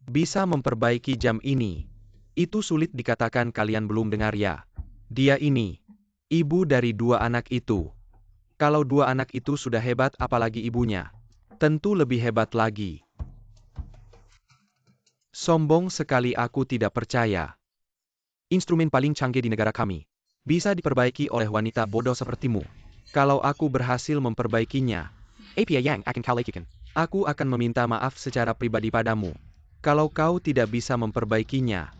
Speaker 2: bisa memperbaiki jam ini? Itu sulit dikatakan, kalian belum dengar ya? Dia ini ibu dari 2 anak itu. Kalau 2 anak itu sudah hebat, apalagi ibunya. Tentu lebih hebat lagi. Sombong sekali, aku tidak percaya. Instrumen paling canggih di negara kami bisa diperbaiki oleh wanita bodoh sepertimu. Kalau aku berhasil memperbaikinya, API yang akan kau lakukan. Aku akan meminta maaf secara pribadi padamu. Kalau kau tidak bisa memperbaikinya,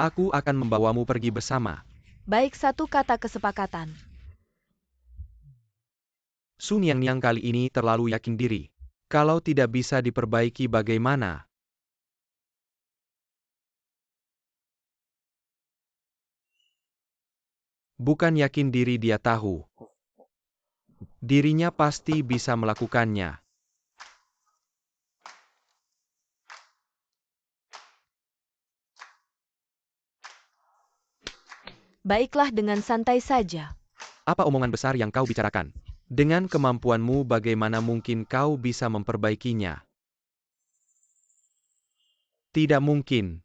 Speaker 2: aku akan membawamu pergi bersama.
Speaker 1: Baik, satu kata kesepakatan.
Speaker 2: Sun Yang kali ini terlalu yakin diri. Kalau tidak bisa diperbaiki bagaimana? Bukan yakin diri, dia tahu. Dirinya pasti bisa melakukannya.
Speaker 1: Baiklah, dengan santai saja.
Speaker 2: Apa omongan besar yang kau bicarakan? Dengan kemampuanmu, bagaimana mungkin kau bisa memperbaikinya? Tidak mungkin.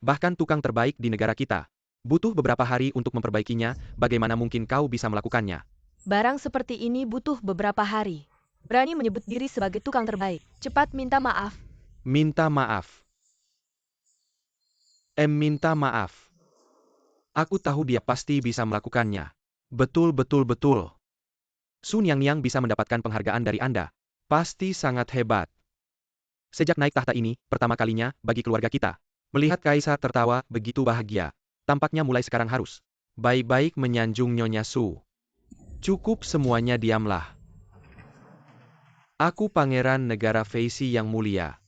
Speaker 2: Bahkan tukang terbaik di negara kita butuh beberapa hari untuk memperbaikinya, bagaimana mungkin kau bisa melakukannya?
Speaker 1: Barang seperti ini butuh beberapa hari. Berani menyebut diri sebagai tukang terbaik. Cepat minta maaf.
Speaker 2: Minta maaf. Minta maaf. Aku tahu dia pasti bisa melakukannya. Betul. Sun Yang bisa mendapatkan penghargaan dari Anda. Pasti sangat hebat. Sejak naik tahta ini, pertama kalinya bagi keluarga kita. Melihat Kaisar tertawa begitu bahagia. Tampaknya mulai sekarang harus baik-baik menyanjung Nyonya Su. Cukup, semuanya diamlah. Aku pangeran negara Feisi yang mulia.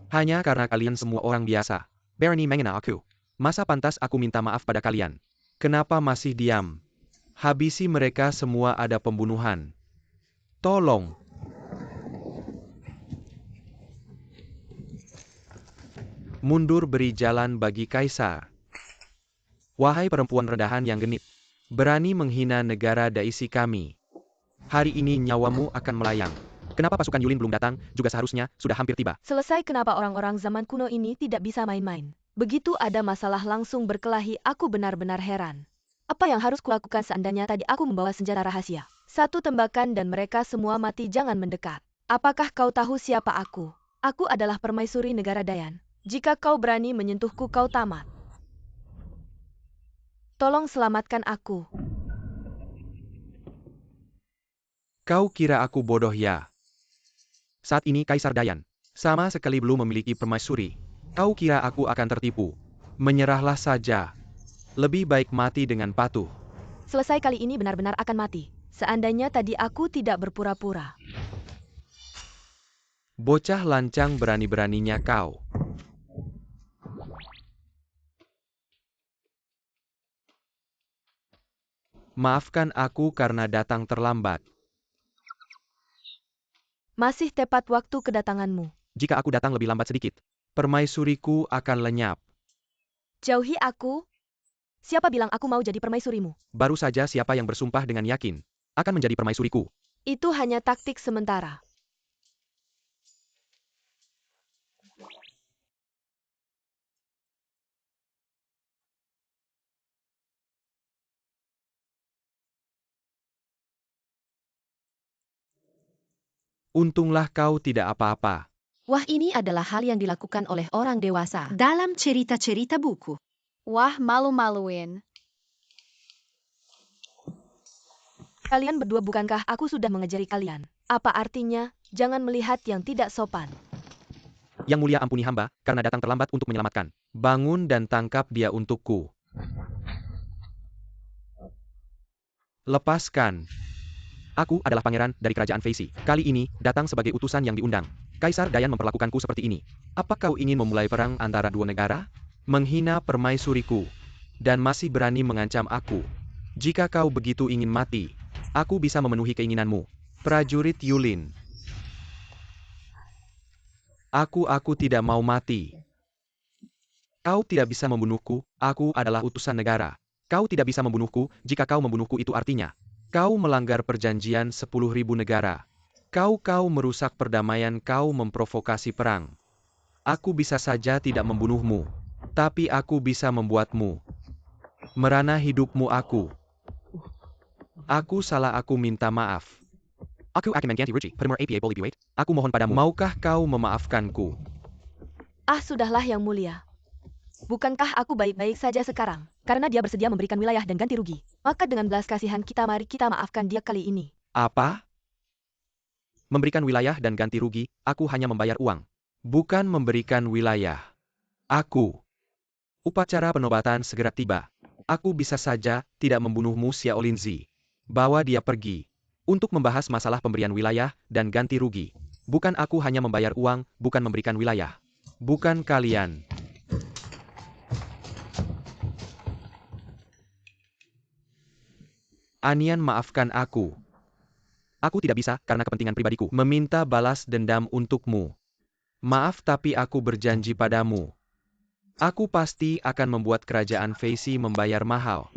Speaker 2: Hanya karena kalian semua orang biasa berani menghina aku. Masa pantas aku minta maaf pada kalian? Kenapa masih diam? Habisi mereka semua, ada pembunuhan. Tolong. Mundur, beri jalan bagi Kaisar. Wahai perempuan rendahan yang genit, berani menghina negara Daisy kami. Hari ini nyawamu akan melayang. Kenapa pasukan Yulin belum datang? Juga seharusnya sudah hampir tiba.
Speaker 1: Selesai, kenapa orang-orang zaman kuno ini tidak bisa main-main? Begitu ada masalah langsung berkelahi, aku benar-benar heran. Apa yang harus kulakukan seandainya tadi aku membawa senjata rahasia? Satu tembakan dan mereka semua mati, jangan mendekat. Apakah kau tahu siapa aku? Aku adalah permaisuri negara Dayan. Jika kau berani menyentuhku, kau tamat. Tolong selamatkan aku.
Speaker 2: Kau kira aku bodoh ya? Saat ini Kaisar Dayan sama sekali belum memiliki permaisuri. Kau kira aku akan tertipu? Menyerahlah saja. Lebih baik mati dengan patuh.
Speaker 1: Selesai, kali ini benar-benar akan mati. Seandainya tadi aku tidak berpura-pura.
Speaker 2: Bocah lancang, berani-beraninya kau. Maafkan aku karena datang terlambat.
Speaker 1: Masih tepat waktu kedatanganmu.
Speaker 2: Jika aku datang lebih lambat sedikit, permaisuriku akan lenyap.
Speaker 1: Jauhi aku. Siapa bilang aku mau jadi permaisurimu?
Speaker 2: Baru saja siapa yang bersumpah dengan yakin akan menjadi permaisuriku.
Speaker 1: Itu hanya taktik sementara.
Speaker 2: Untunglah kau tidak apa-apa.
Speaker 4: Wah, ini adalah hal yang dilakukan oleh orang dewasa.
Speaker 5: Dalam cerita-cerita buku.
Speaker 3: Wah, malu-maluin.
Speaker 1: Kalian berdua, bukankah aku sudah mengajari kalian? Apa artinya, jangan melihat yang tidak sopan.
Speaker 2: Yang mulia, ampuni hamba, karena datang terlambat untuk menyelamatkan. Bangun dan tangkap dia untukku. Lepaskan. Aku adalah pangeran dari kerajaan Feisi. Kali ini, datang sebagai utusan yang diundang. Kaisar Dayan memperlakukanku seperti ini. Apa kau ingin memulai perang antara dua negara? Menghina permaisuriku. Dan masih berani mengancam aku. Jika kau begitu ingin mati, aku bisa memenuhi keinginanmu. Prajurit Yulin. Aku tidak mau mati. Kau tidak bisa membunuhku, aku adalah utusan negara. Kau tidak bisa membunuhku, jika kau membunuhku itu artinya kau melanggar perjanjian 10.000 negara. Kau merusak perdamaian, kau memprovokasi perang. Aku bisa saja tidak membunuhmu, tapi aku bisa membuatmu merana hidupmu aku. Aku salah, aku minta maaf. Aku akan mengganti rugi, Pedemur APA boleh buat. Aku mohon padamu, maukah kau memaafkanku?
Speaker 1: Ah, sudahlah Yang Mulia. Bukankah aku baik-baik saja sekarang? Karena dia bersedia memberikan wilayah dan ganti rugi. Maka dengan belas kasihan kita, mari kita maafkan dia kali ini.
Speaker 2: Apa? Memberikan wilayah dan ganti rugi, aku hanya membayar uang. Bukan memberikan wilayah. Aku. Upacara penobatan segera tiba. Aku bisa saja tidak membunuhmu, Xiao Linzi. Bawa dia pergi. Untuk membahas masalah pemberian wilayah dan ganti rugi. Bukan aku hanya membayar uang, bukan memberikan wilayah. Bukan kalian. Anian, maafkan aku. Aku tidak bisa, karena kepentingan pribadiku, meminta balas dendam untukmu. Maaf, tapi aku berjanji padamu. Aku pasti akan membuat kerajaan Feisi membayar mahal.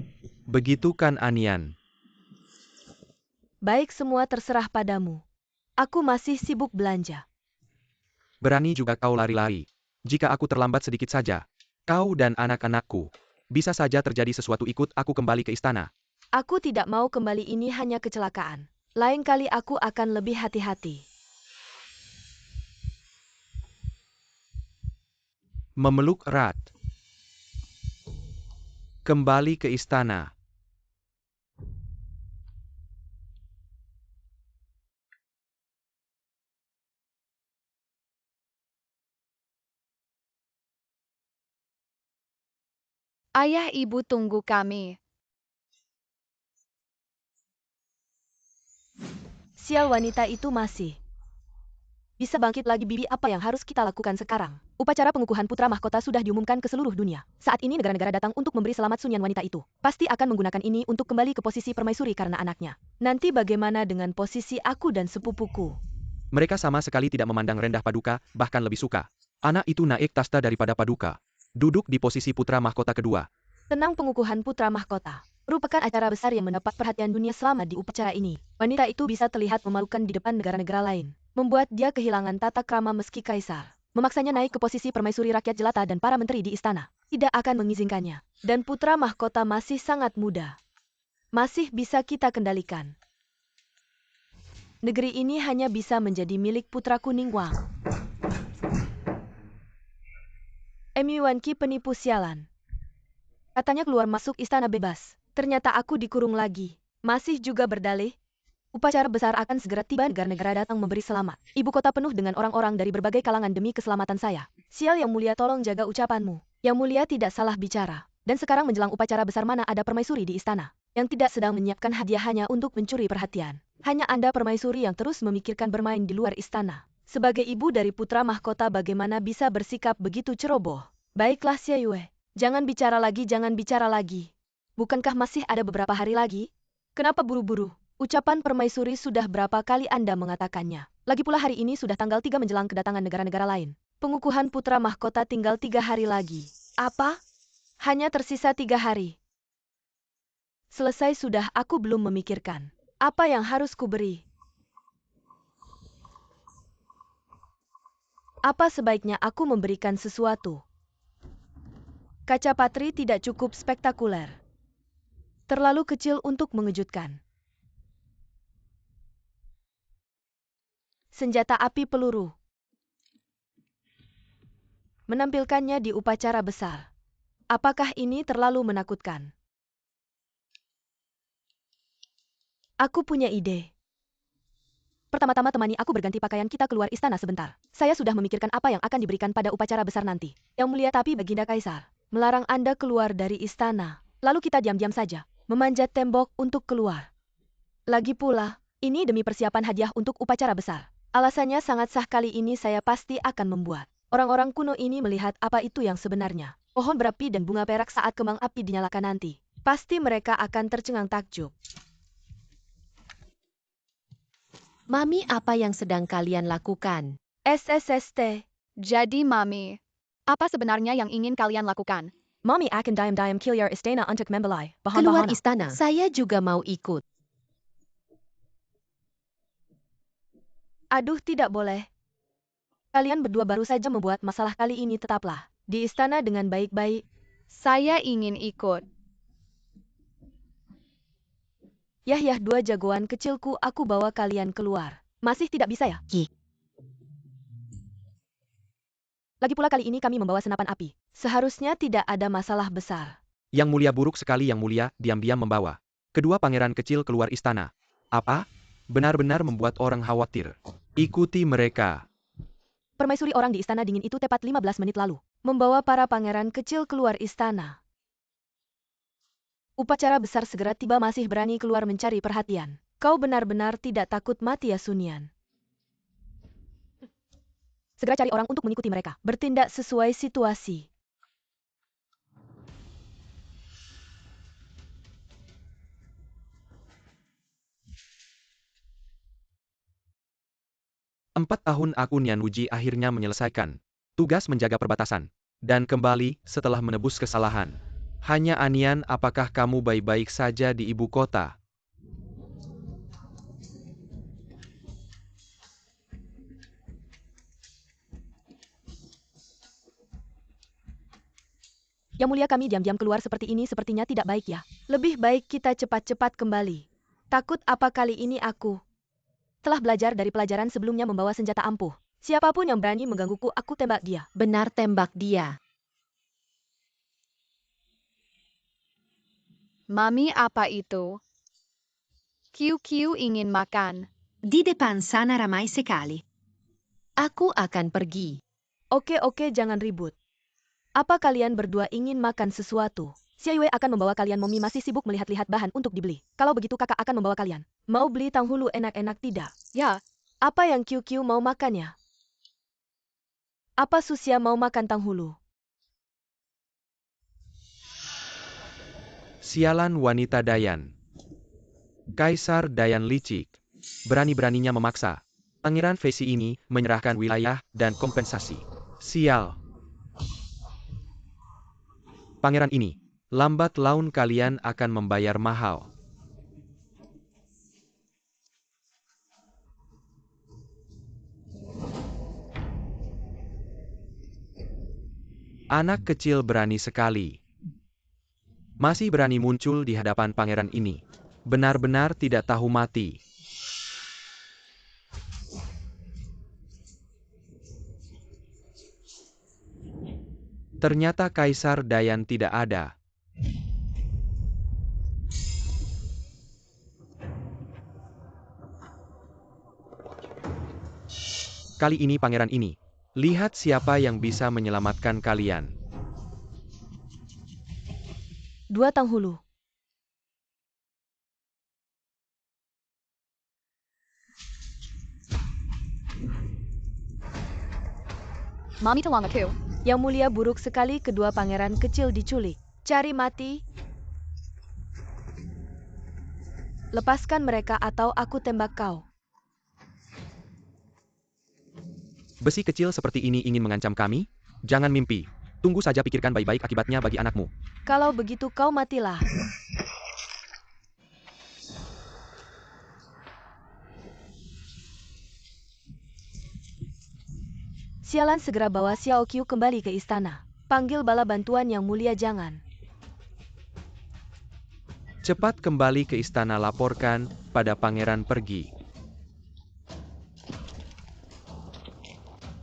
Speaker 2: Begitu kan, Anian?
Speaker 1: Baik, semua terserah padamu. Aku masih sibuk belanja.
Speaker 2: Berani juga kau lari-lari. Jika aku terlambat sedikit saja, kau dan anak-anakku bisa saja terjadi sesuatu, ikut aku kembali ke istana.
Speaker 1: Aku tidak mau kembali, ini hanya kecelakaan. Lain kali aku akan lebih hati-hati.
Speaker 2: Memeluk erat. Kembali ke istana.
Speaker 3: Ayah, ibu tunggu kami.
Speaker 1: Sial, wanita itu masih bisa bangkit lagi. Bibi, apa yang harus kita lakukan sekarang? Upacara pengukuhan putra mahkota sudah diumumkan ke seluruh dunia. Saat ini negara-negara datang untuk memberi selamat sunyian wanita itu. Pasti akan menggunakan ini untuk kembali ke posisi permaisuri karena anaknya. Nanti bagaimana dengan posisi aku dan sepupuku?
Speaker 2: Mereka sama sekali tidak memandang rendah Paduka, bahkan lebih suka. Anak itu naik tahta daripada Paduka. Duduk di posisi putra mahkota kedua.
Speaker 1: Tenang, pengukuhan putra mahkota merupakan acara besar yang mendapat perhatian dunia. Selama di upacara ini, wanita itu bisa terlihat memalukan di depan negara-negara lain, membuat dia kehilangan tata krama meski kaisar memaksanya naik ke posisi permaisuri rakyat jelata dan para menteri di istana tidak akan mengizinkannya. Dan putra mahkota masih sangat muda. Masih bisa kita kendalikan. Negeri ini hanya bisa menjadi milik putraku Ningguang. Emi Ki penipu sialan. Katanya keluar masuk istana bebas. Ternyata aku dikurung lagi. Masih juga berdalih. Upacara besar akan segera tiba, negara-negara datang memberi selamat. Ibu kota penuh dengan orang-orang dari berbagai kalangan demi keselamatan saya. Sial, Yang Mulia, tolong jaga ucapanmu. Yang Mulia tidak salah bicara. Dan sekarang menjelang upacara besar, mana ada permaisuri di istana yang tidak sedang menyiapkan hadiah hanya untuk mencuri perhatian. Hanya Anda permaisuri yang terus memikirkan bermain di luar istana. Sebagai ibu dari putra mahkota, bagaimana bisa bersikap begitu ceroboh? Baiklah Xia Yue, jangan bicara lagi, jangan bicara lagi. Bukankah masih ada beberapa hari lagi? Kenapa buru-buru? Ucapan permaisuri sudah berapa kali Anda mengatakannya? Lagi pula hari ini sudah tanggal 3 menjelang kedatangan negara-negara lain. Pengukuhan putra mahkota tinggal 3 hari lagi. Apa? Hanya tersisa 3 hari. Selesai sudah, aku belum memikirkan. Apa yang harus kuberi? Apa sebaiknya aku memberikan sesuatu? Kaca patri tidak cukup spektakuler. Terlalu kecil untuk mengejutkan. Senjata api peluru. Menampilkannya di upacara besar. Apakah ini terlalu menakutkan? Aku punya ide. Pertama-tama temani aku berganti pakaian, kita keluar istana sebentar. Saya sudah memikirkan apa yang akan diberikan pada upacara besar nanti. Yang Mulia, tapi Baginda Kaisar melarang Anda keluar dari istana. Lalu kita diam-diam saja memanjat tembok untuk keluar. Lagi pula, Ini demi persiapan hadiah untuk upacara besar. Alasannya sangat sah, kali ini saya pasti akan membuat orang-orang kuno ini melihat apa itu yang sebenarnya. Pohon berapi dan bunga perak saat kembang api dinyalakan nanti. Pasti mereka akan tercengang takjub.
Speaker 4: Mami, apa yang sedang kalian lakukan?
Speaker 1: SSST.
Speaker 3: Jadi Mami, apa sebenarnya yang ingin kalian lakukan?
Speaker 1: Mami akan diam-diam keluar istana untuk membelai
Speaker 4: Keluar
Speaker 1: bahan-bahan.
Speaker 4: istana. Saya juga mau ikut.
Speaker 1: Aduh, tidak boleh. Kalian berdua baru saja membuat masalah, kali ini tetaplah di istana dengan baik-baik.
Speaker 3: Saya ingin ikut.
Speaker 1: Yah, dua jagoan kecilku, aku bawa kalian keluar. Masih tidak bisa ya?
Speaker 4: Ki.
Speaker 1: Lagi pula kali ini kami membawa senapan api. Seharusnya tidak ada masalah besar.
Speaker 2: Yang Mulia buruk sekali, Yang Mulia diam-diam membawa kedua pangeran kecil keluar istana. Apa? Benar-benar membuat orang khawatir. Ikuti mereka.
Speaker 1: Permaisuri orang di istana dingin itu tepat 15 menit lalu membawa para pangeran kecil keluar istana. Upacara besar segera tiba, masih berani keluar mencari perhatian. Kau benar-benar tidak takut mati ya, Sunian? Segera cari orang untuk mengikuti mereka. Bertindak sesuai situasi.
Speaker 2: Empat tahun aku Nian Wuji akhirnya menyelesaikan tugas menjaga perbatasan. Dan kembali setelah menebus kesalahan. Hanya Anian, apakah kamu baik-baik saja di ibu kota?
Speaker 1: Yang Mulia, kami diam-diam keluar seperti ini sepertinya tidak baik ya. Lebih baik kita cepat-cepat kembali. Takut apa kali ini aku telah belajar dari pelajaran sebelumnya membawa senjata ampuh. Siapapun yang berani menggangguku, aku tembak dia.
Speaker 4: Benar, tembak dia.
Speaker 3: Mami, apa itu? QQ ingin makan.
Speaker 5: Di depan sana ramai sekali.
Speaker 4: Aku akan pergi.
Speaker 1: Oke, jangan ribut. Apa kalian berdua ingin makan sesuatu? Xia Yue akan membawa kalian. Momi masih sibuk melihat-lihat bahan untuk dibeli. Kalau begitu kakak akan membawa kalian. Mau beli tanghulu enak-enak tidak?
Speaker 3: Ya,
Speaker 1: Apa yang QQ mau makannya? Apa Susia mau makan tanghulu?
Speaker 2: Sialan wanita Dayan. Kaisar Dayan licik. Berani-beraninya memaksa Pangeran Fesi ini menyerahkan wilayah dan kompensasi. Sial. Pangeran ini, lambat laun kalian akan membayar mahal. Anak kecil berani sekali. Masih berani muncul di hadapan pangeran ini. Benar-benar tidak tahu mati. Ternyata Kaisar Dayan tidak ada. Kali ini pangeran ini. Lihat siapa yang bisa menyelamatkan kalian.
Speaker 1: 2 tanghulu.
Speaker 3: Mami tolong aku.
Speaker 1: Yang Mulia buruk sekali, kedua pangeran kecil diculik. Cari mati. Lepaskan mereka atau aku tembak kau.
Speaker 2: Besi kecil seperti ini ingin mengancam kami? Jangan mimpi. Tunggu saja, pikirkan baik-baik akibatnya bagi anakmu.
Speaker 1: Kalau begitu kau matilah. Sialan, segera bawa Xiao Qiu kembali ke istana. Panggil bala bantuan Yang Mulia, jangan.
Speaker 2: Cepat kembali ke istana, laporkan pada pangeran pergi.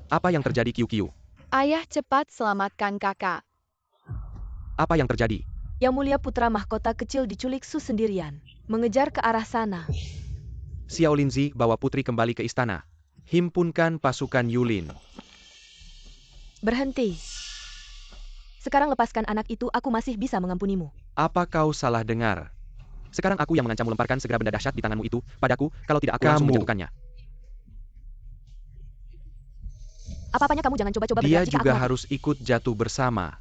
Speaker 2: Apa yang terjadi, QQ?
Speaker 3: Ayah, cepat selamatkan kakak.
Speaker 2: Apa yang terjadi?
Speaker 1: Yang Mulia, putra mahkota kecil diculik Su sendirian. Mengejar ke arah sana.
Speaker 2: Xiao Linzi, bawa putri kembali ke istana. Himpunkan pasukan Yulin.
Speaker 1: Berhenti. Sekarang lepaskan anak itu, aku masih bisa mengampunimu.
Speaker 2: Apa kau salah dengar? Sekarang aku yang mengancammu, lemparkan segera benda dahsyat di tanganmu itu padaku, kalau tidak aku langsung menjatuhkannya.
Speaker 1: Apa-apanya kamu jangan coba-coba
Speaker 2: Dia
Speaker 1: bergerak jika
Speaker 2: juga
Speaker 1: aku mati.
Speaker 2: harus ikut jatuh bersama.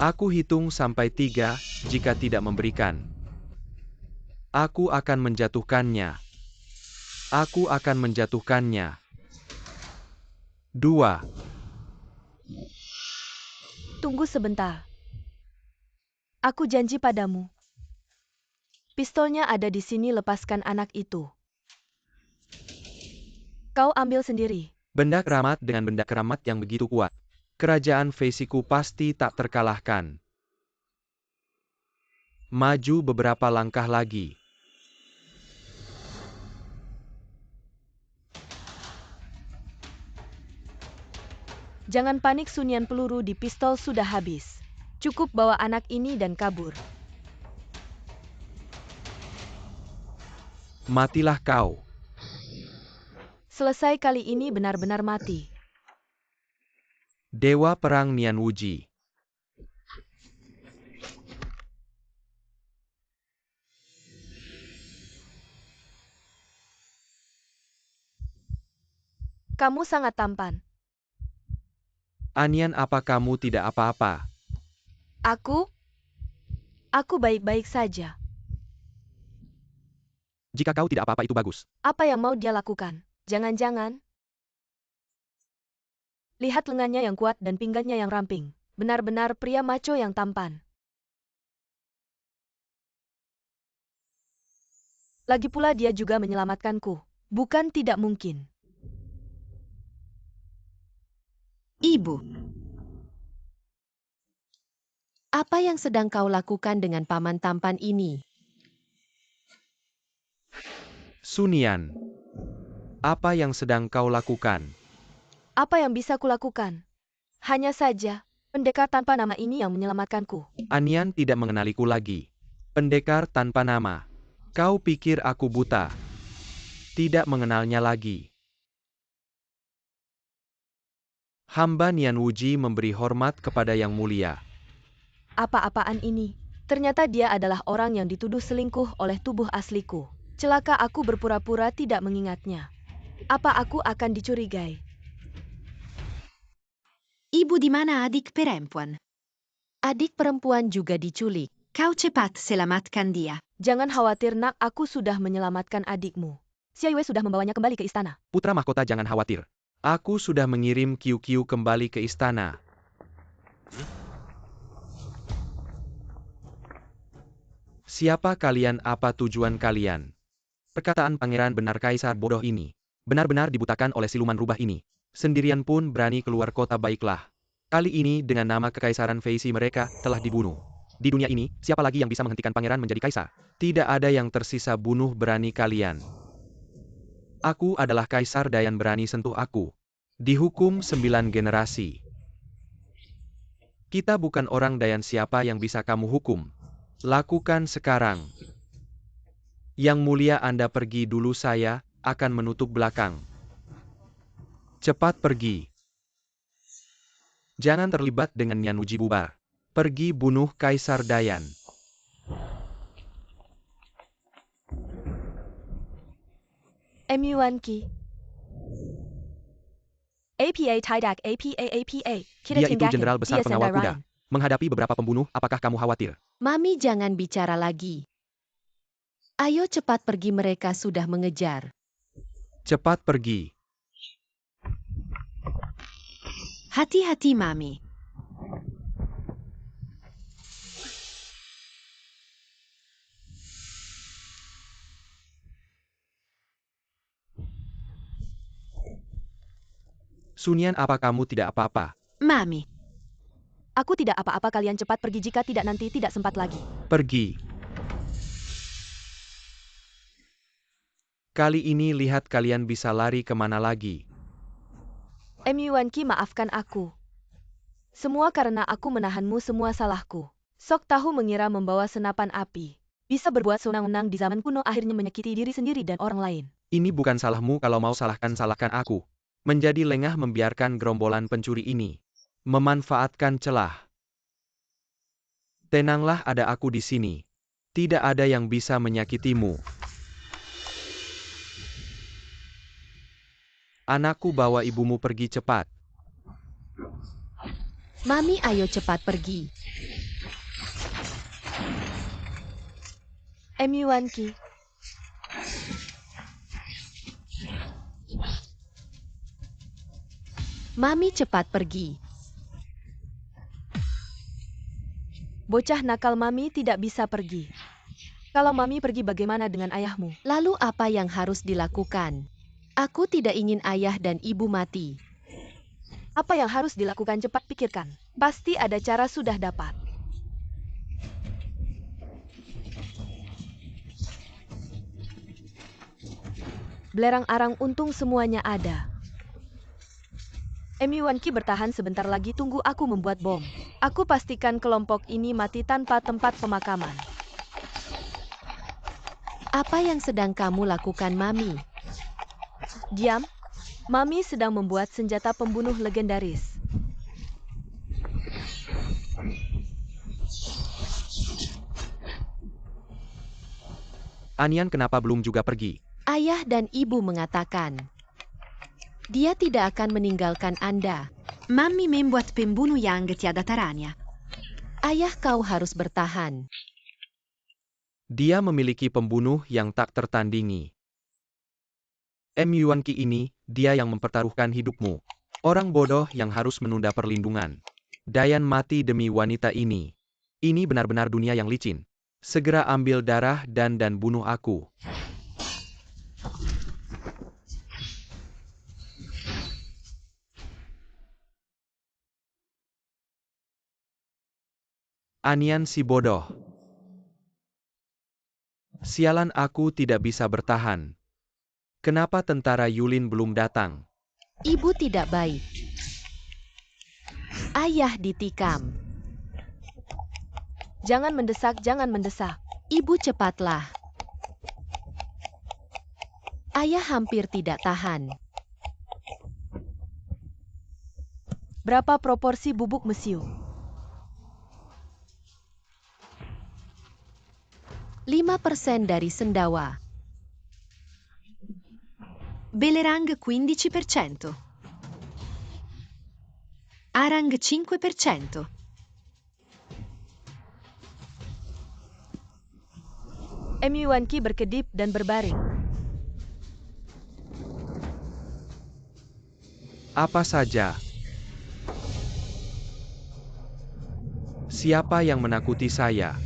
Speaker 2: Aku hitung sampai 3, jika tidak memberikan, aku akan menjatuhkannya. Aku akan menjatuhkannya. 2.
Speaker 1: Tunggu sebentar. Aku janji padamu. Pistolnya ada di sini, lepaskan anak itu. Kau ambil sendiri.
Speaker 2: Benda keramat dengan benda keramat yang begitu kuat. Kerajaan Feisiku pasti tak terkalahkan. Maju beberapa langkah lagi.
Speaker 1: Jangan panik, sunian peluru di pistol sudah habis. Cukup bawa anak ini dan kabur.
Speaker 2: Matilah kau.
Speaker 1: Selesai kali ini, benar-benar mati.
Speaker 2: Dewa Perang Nian Wuji.
Speaker 1: Kamu sangat tampan.
Speaker 2: Anian, apa kamu tidak apa-apa?
Speaker 1: Aku baik-baik saja.
Speaker 2: Jika kau tidak apa-apa itu bagus.
Speaker 1: Apa yang mau dia lakukan? Jangan-jangan. Lihat lengannya yang kuat dan pinggangnya yang ramping. Benar-benar pria macho yang tampan. Lagi pula dia juga menyelamatkanku. Bukan tidak mungkin.
Speaker 5: Ibu,
Speaker 4: Apa yang sedang kau lakukan dengan paman tampan ini?
Speaker 2: Sunian. Apa yang sedang kau lakukan?
Speaker 1: Apa yang bisa kulakukan? Hanya saja, pendekar tanpa nama ini yang menyelamatkanku.
Speaker 2: Anian tidak mengenaliku lagi. Pendekar tanpa nama. Kau pikir aku buta? Tidak mengenalnya lagi. Hamba Nian Wuji memberi hormat kepada Yang Mulia.
Speaker 1: Apa-apaan ini? Ternyata dia adalah orang yang dituduh selingkuh oleh tubuh asliku. Celaka, aku berpura-pura tidak mengingatnya. Apa aku akan dicurigai?
Speaker 5: ibu di mana adik perempuan?
Speaker 4: Adik perempuan juga diculik.
Speaker 5: Kau cepat selamatkan dia.
Speaker 1: Jangan khawatir nak, aku sudah menyelamatkan adikmu. Xia Yue sudah membawanya kembali ke istana.
Speaker 2: Putra mahkota, jangan khawatir. Aku sudah mengirim Qiu kembali ke istana. Siapa kalian? Apa tujuan kalian? Perkataan pangeran benar, kaisar bodoh ini. Benar-benar dibutakan oleh siluman rubah ini. Sendirian pun berani keluar kota. Baiklah. Kali ini dengan nama kekaisaran Feisi mereka telah dibunuh. Di dunia ini, siapa lagi yang bisa menghentikan pangeran menjadi kaisar? Tidak ada yang tersisa. Bunuh berani kalian. Aku adalah kaisar, Dayan berani sentuh aku. Dihukum 9 generasi. Kita bukan orang Dayan, siapa yang bisa kamu hukum? Lakukan sekarang. Yang Mulia, Anda pergi dulu, saya akan menutup belakang. Cepat pergi. Jangan terlibat dengan Nian Wuji, bubar. Pergi bunuh Kaisar Dayan.
Speaker 1: Yuan Qi. APA Tidak APA. Kita
Speaker 2: Dia itu
Speaker 1: tinggalkan.
Speaker 2: jenderal besar
Speaker 1: Dia
Speaker 2: pengawal
Speaker 1: Sendai
Speaker 2: kuda.
Speaker 1: Ryan.
Speaker 2: Menghadapi beberapa pembunuh, apakah kamu khawatir?
Speaker 4: Mami, jangan bicara lagi. Ayo cepat pergi, mereka sudah mengejar.
Speaker 2: Cepat pergi.
Speaker 5: Hati-hati, Mami.
Speaker 2: Sunian, apa kamu tidak apa-apa?
Speaker 5: Mami,
Speaker 1: Aku tidak apa-apa, kalian cepat pergi, jika tidak nanti tidak sempat lagi.
Speaker 2: Pergi. Kali ini lihat kalian bisa lari kemana lagi.
Speaker 1: Yuan Qi, maafkan aku. Semua karena aku menahanmu, semua salahku. Sok tahu mengira membawa senapan api. Bisa berbuat sewenang-wenang di zaman kuno, akhirnya menyakiti diri sendiri dan orang lain.
Speaker 2: Ini bukan salahmu, kalau mau salahkan aku. Menjadi lengah membiarkan gerombolan pencuri ini memanfaatkan celah. Tenanglah, ada aku di sini. Tidak ada yang bisa menyakitimu. Anakku, bawa ibumu pergi cepat.
Speaker 4: Mami, ayo cepat pergi.
Speaker 1: Yuanqi,
Speaker 4: Mami, cepat pergi.
Speaker 1: bocah nakal Mami tidak bisa pergi. Kalau Mami pergi bagaimana dengan ayahmu?
Speaker 4: Lalu apa yang harus dilakukan? Aku tidak ingin ayah dan ibu mati.
Speaker 1: Apa yang harus dilakukan, cepat pikirkan. Pasti ada cara, sudah dapat. Belerang arang, untung semuanya ada. Yuanqi, bertahan sebentar lagi, tunggu aku membuat bom. Aku pastikan kelompok ini mati tanpa tempat pemakaman.
Speaker 4: Apa yang sedang kamu lakukan, Mami?
Speaker 1: Diam. Mami sedang membuat senjata pembunuh legendaris.
Speaker 2: Anian kenapa belum juga pergi?
Speaker 4: Ayah dan ibu mengatakan, dia tidak akan meninggalkan Anda.
Speaker 5: Mami membuat pembunuh yang tiada taranya.
Speaker 4: Ayah, kau harus bertahan.
Speaker 2: Dia memiliki pembunuh yang tak tertandingi. Yuanqi ini, dia yang mempertaruhkan hidupmu. Orang bodoh yang harus menunda perlindungan. Dayan mati demi wanita ini. Ini benar-benar dunia yang licin. Segera ambil darah dan bunuh aku. Anian si bodoh. Sialan, aku tidak bisa bertahan. Kenapa tentara Yulin belum datang?
Speaker 4: Ibu tidak baik. Ayah ditikam.
Speaker 1: Jangan mendesak, jangan mendesak.
Speaker 4: Ibu, cepatlah. Ayah hampir tidak tahan.
Speaker 1: Berapa proporsi bubuk mesiu?
Speaker 4: 5% dari sendawa.
Speaker 5: Belerang 15%. Arang 5%.
Speaker 1: Yuanqi berkedip dan berbaring.
Speaker 2: Apa saja? Siapa yang menakuti saya?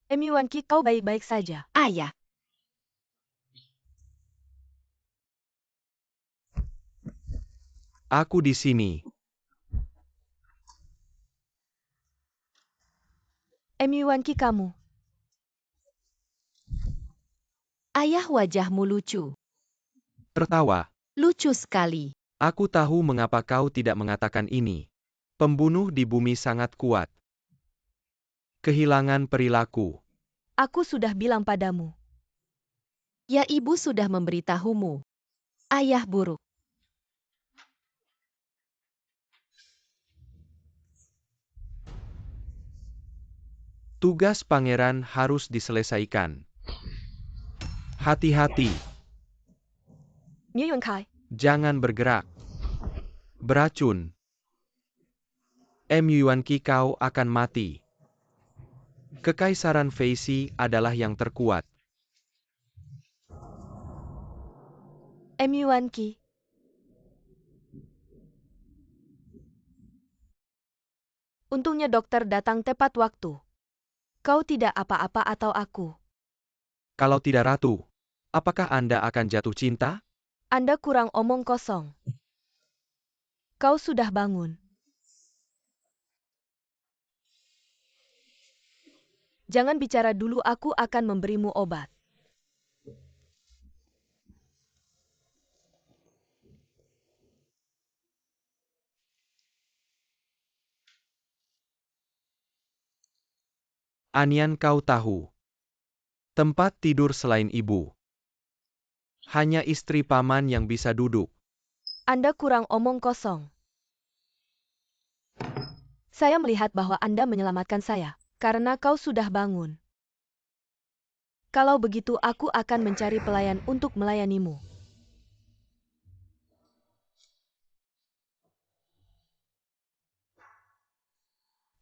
Speaker 1: Yuanqi, kau baik-baik saja.
Speaker 5: Ayah.
Speaker 2: Aku di sini.
Speaker 1: Yuanqi, kamu.
Speaker 4: Ayah, wajahmu lucu.
Speaker 2: Tertawa.
Speaker 4: Lucu sekali.
Speaker 2: Aku tahu mengapa kau tidak mengatakan ini. Pembunuh di bumi sangat kuat. Kehilangan perilaku.
Speaker 1: Aku sudah bilang padamu.
Speaker 4: Ya, ibu sudah memberitahumu. Ayah buruk.
Speaker 2: Tugas pangeran harus diselesaikan. Hati-hati.
Speaker 1: Yuanqi.
Speaker 2: Jangan bergerak. Beracun. Yuanqi, kau akan mati. Kekaisaran Feisi adalah yang terkuat.
Speaker 1: Yuanqi. Untungnya dokter datang tepat waktu. Kau tidak apa-apa atau aku?
Speaker 2: Kalau tidak, Ratu, apakah Anda akan jatuh cinta?
Speaker 1: Anda kurang omong kosong. Kau sudah bangun. Jangan bicara dulu, aku akan memberimu obat.
Speaker 2: Anian, kau tahu. Tempat tidur selain ibu. Hanya istri paman yang bisa duduk.
Speaker 1: Anda kurang omong kosong. Saya melihat bahwa Anda menyelamatkan saya, karena kau sudah bangun. Kalau begitu aku akan mencari pelayan untuk melayanimu.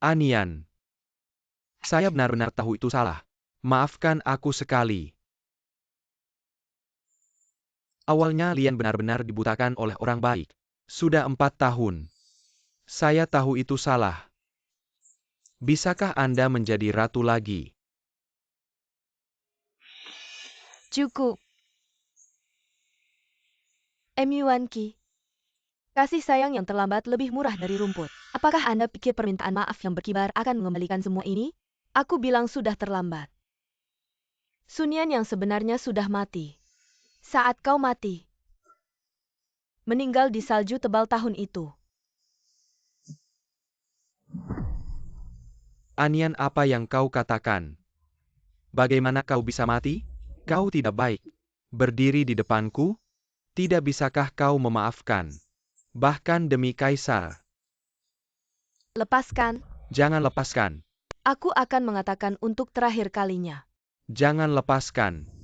Speaker 2: Anian. Saya benar-benar tahu itu salah. Maafkan aku sekali. Awalnya Lian benar-benar dibutakan oleh orang baik. Sudah 4 tahun. Saya tahu itu salah. Bisakah Anda menjadi ratu lagi?
Speaker 1: Cukup. Yuan Qi. Kasih sayang yang terlambat lebih murah dari rumput. Apakah Anda pikir permintaan maaf yang berkibar akan mengembalikan semua ini? Aku bilang sudah terlambat. Sun Yan yang sebenarnya sudah mati. Saat kau mati. Meninggal di salju tebal tahun itu.
Speaker 2: Anian, apa yang kau katakan? Bagaimana kau bisa mati? Kau tidak baik. Berdiri di depanku? Tidak bisakah kau memaafkan? Bahkan demi kaisar.
Speaker 1: Lepaskan.
Speaker 2: Jangan lepaskan.
Speaker 1: Aku akan mengatakan untuk terakhir kalinya.
Speaker 2: Jangan lepaskan.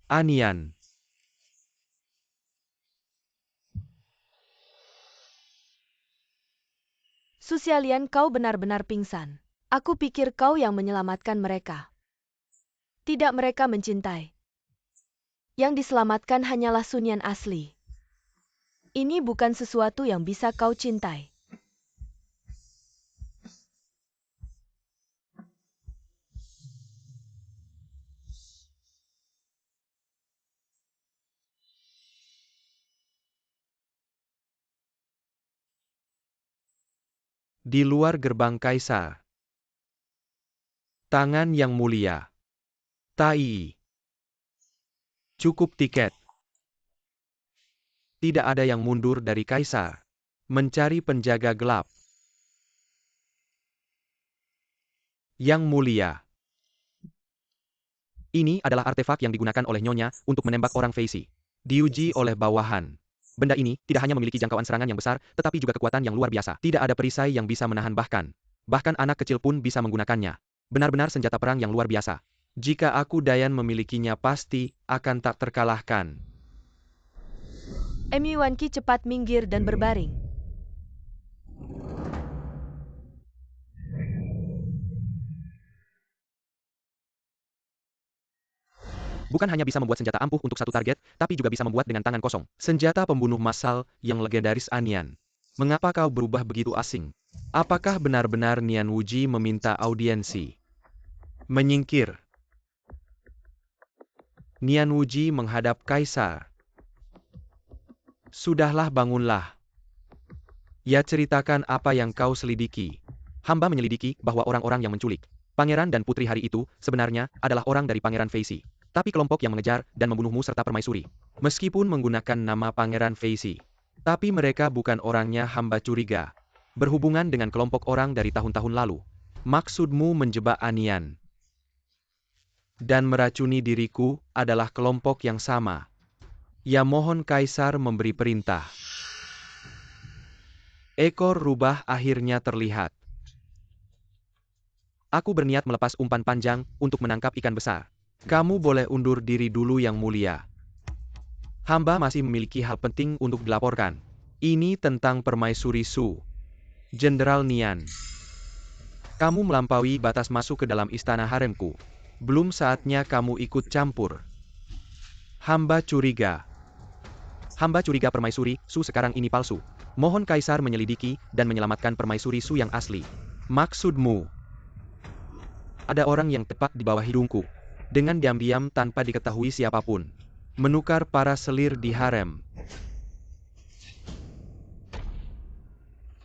Speaker 2: Anian.
Speaker 1: Su Xialian, kau benar-benar pingsan. Aku pikir kau yang menyelamatkan mereka. Tidak, mereka mencintai. Yang diselamatkan hanyalah Sun Yan asli. Ini bukan sesuatu yang bisa kau cintai.
Speaker 2: Di luar gerbang kaisar. Tangan yang mulia. Tai. Cukup tiket. Tidak ada yang mundur dari kaisar. Mencari penjaga gelap. Yang mulia. Ini adalah artefak yang digunakan oleh Nyonya untuk menembak orang Fei Si. Diuji oleh bawahan. Benda ini tidak hanya memiliki jangkauan serangan yang besar, tetapi juga kekuatan yang luar biasa. Tidak ada perisai yang bisa menahan bahkan anak kecil pun bisa menggunakannya. Benar-benar senjata perang yang luar biasa. Jika aku Dayan memilikinya pasti akan tak terkalahkan.
Speaker 1: Yuan Qi cepat minggir dan berbaring.
Speaker 2: Bukan hanya bisa membuat senjata ampuh untuk satu target, tapi juga bisa membuat dengan tangan kosong. Senjata pembunuh massal yang legendaris Anian. Mengapa kau berubah begitu asing? Apakah benar-benar Nian Wuji meminta audiensi? Menyingkir. Nian Wuji menghadap kaisar. Sudahlah, bangunlah. Ya, ceritakan apa yang kau selidiki. Hamba menyelidiki bahwa orang-orang yang menculik pangeran dan putri hari itu sebenarnya adalah orang dari Pangeran Fei Si. Tapi kelompok yang mengejar dan membunuhmu serta permaisuri. Meskipun menggunakan nama Pangeran Fei Si. Tapi mereka bukan orangnya, hamba curiga. Berhubungan dengan kelompok orang dari tahun-tahun lalu. Maksudmu menjebak Anian. Dan meracuni diriku adalah kelompok yang sama. Ya, mohon kaisar memberi perintah. Ekor rubah akhirnya terlihat. Aku berniat melepas umpan panjang untuk menangkap ikan besar. Kamu boleh undur diri dulu, Yang Mulia. Hamba masih memiliki hal penting untuk dilaporkan. Ini tentang permaisuri Su. Jenderal Nian. Kamu melampaui batas masuk ke dalam istana haremku. Belum saatnya kamu ikut campur. Hamba curiga. Hamba curiga permaisuri Su sekarang ini palsu. Mohon kaisar menyelidiki dan menyelamatkan permaisuri Su yang asli. Maksudmu? Ada orang yang tepat di bawah hidungku. Dengan diam-diam tanpa diketahui siapapun. Menukar para selir di harem.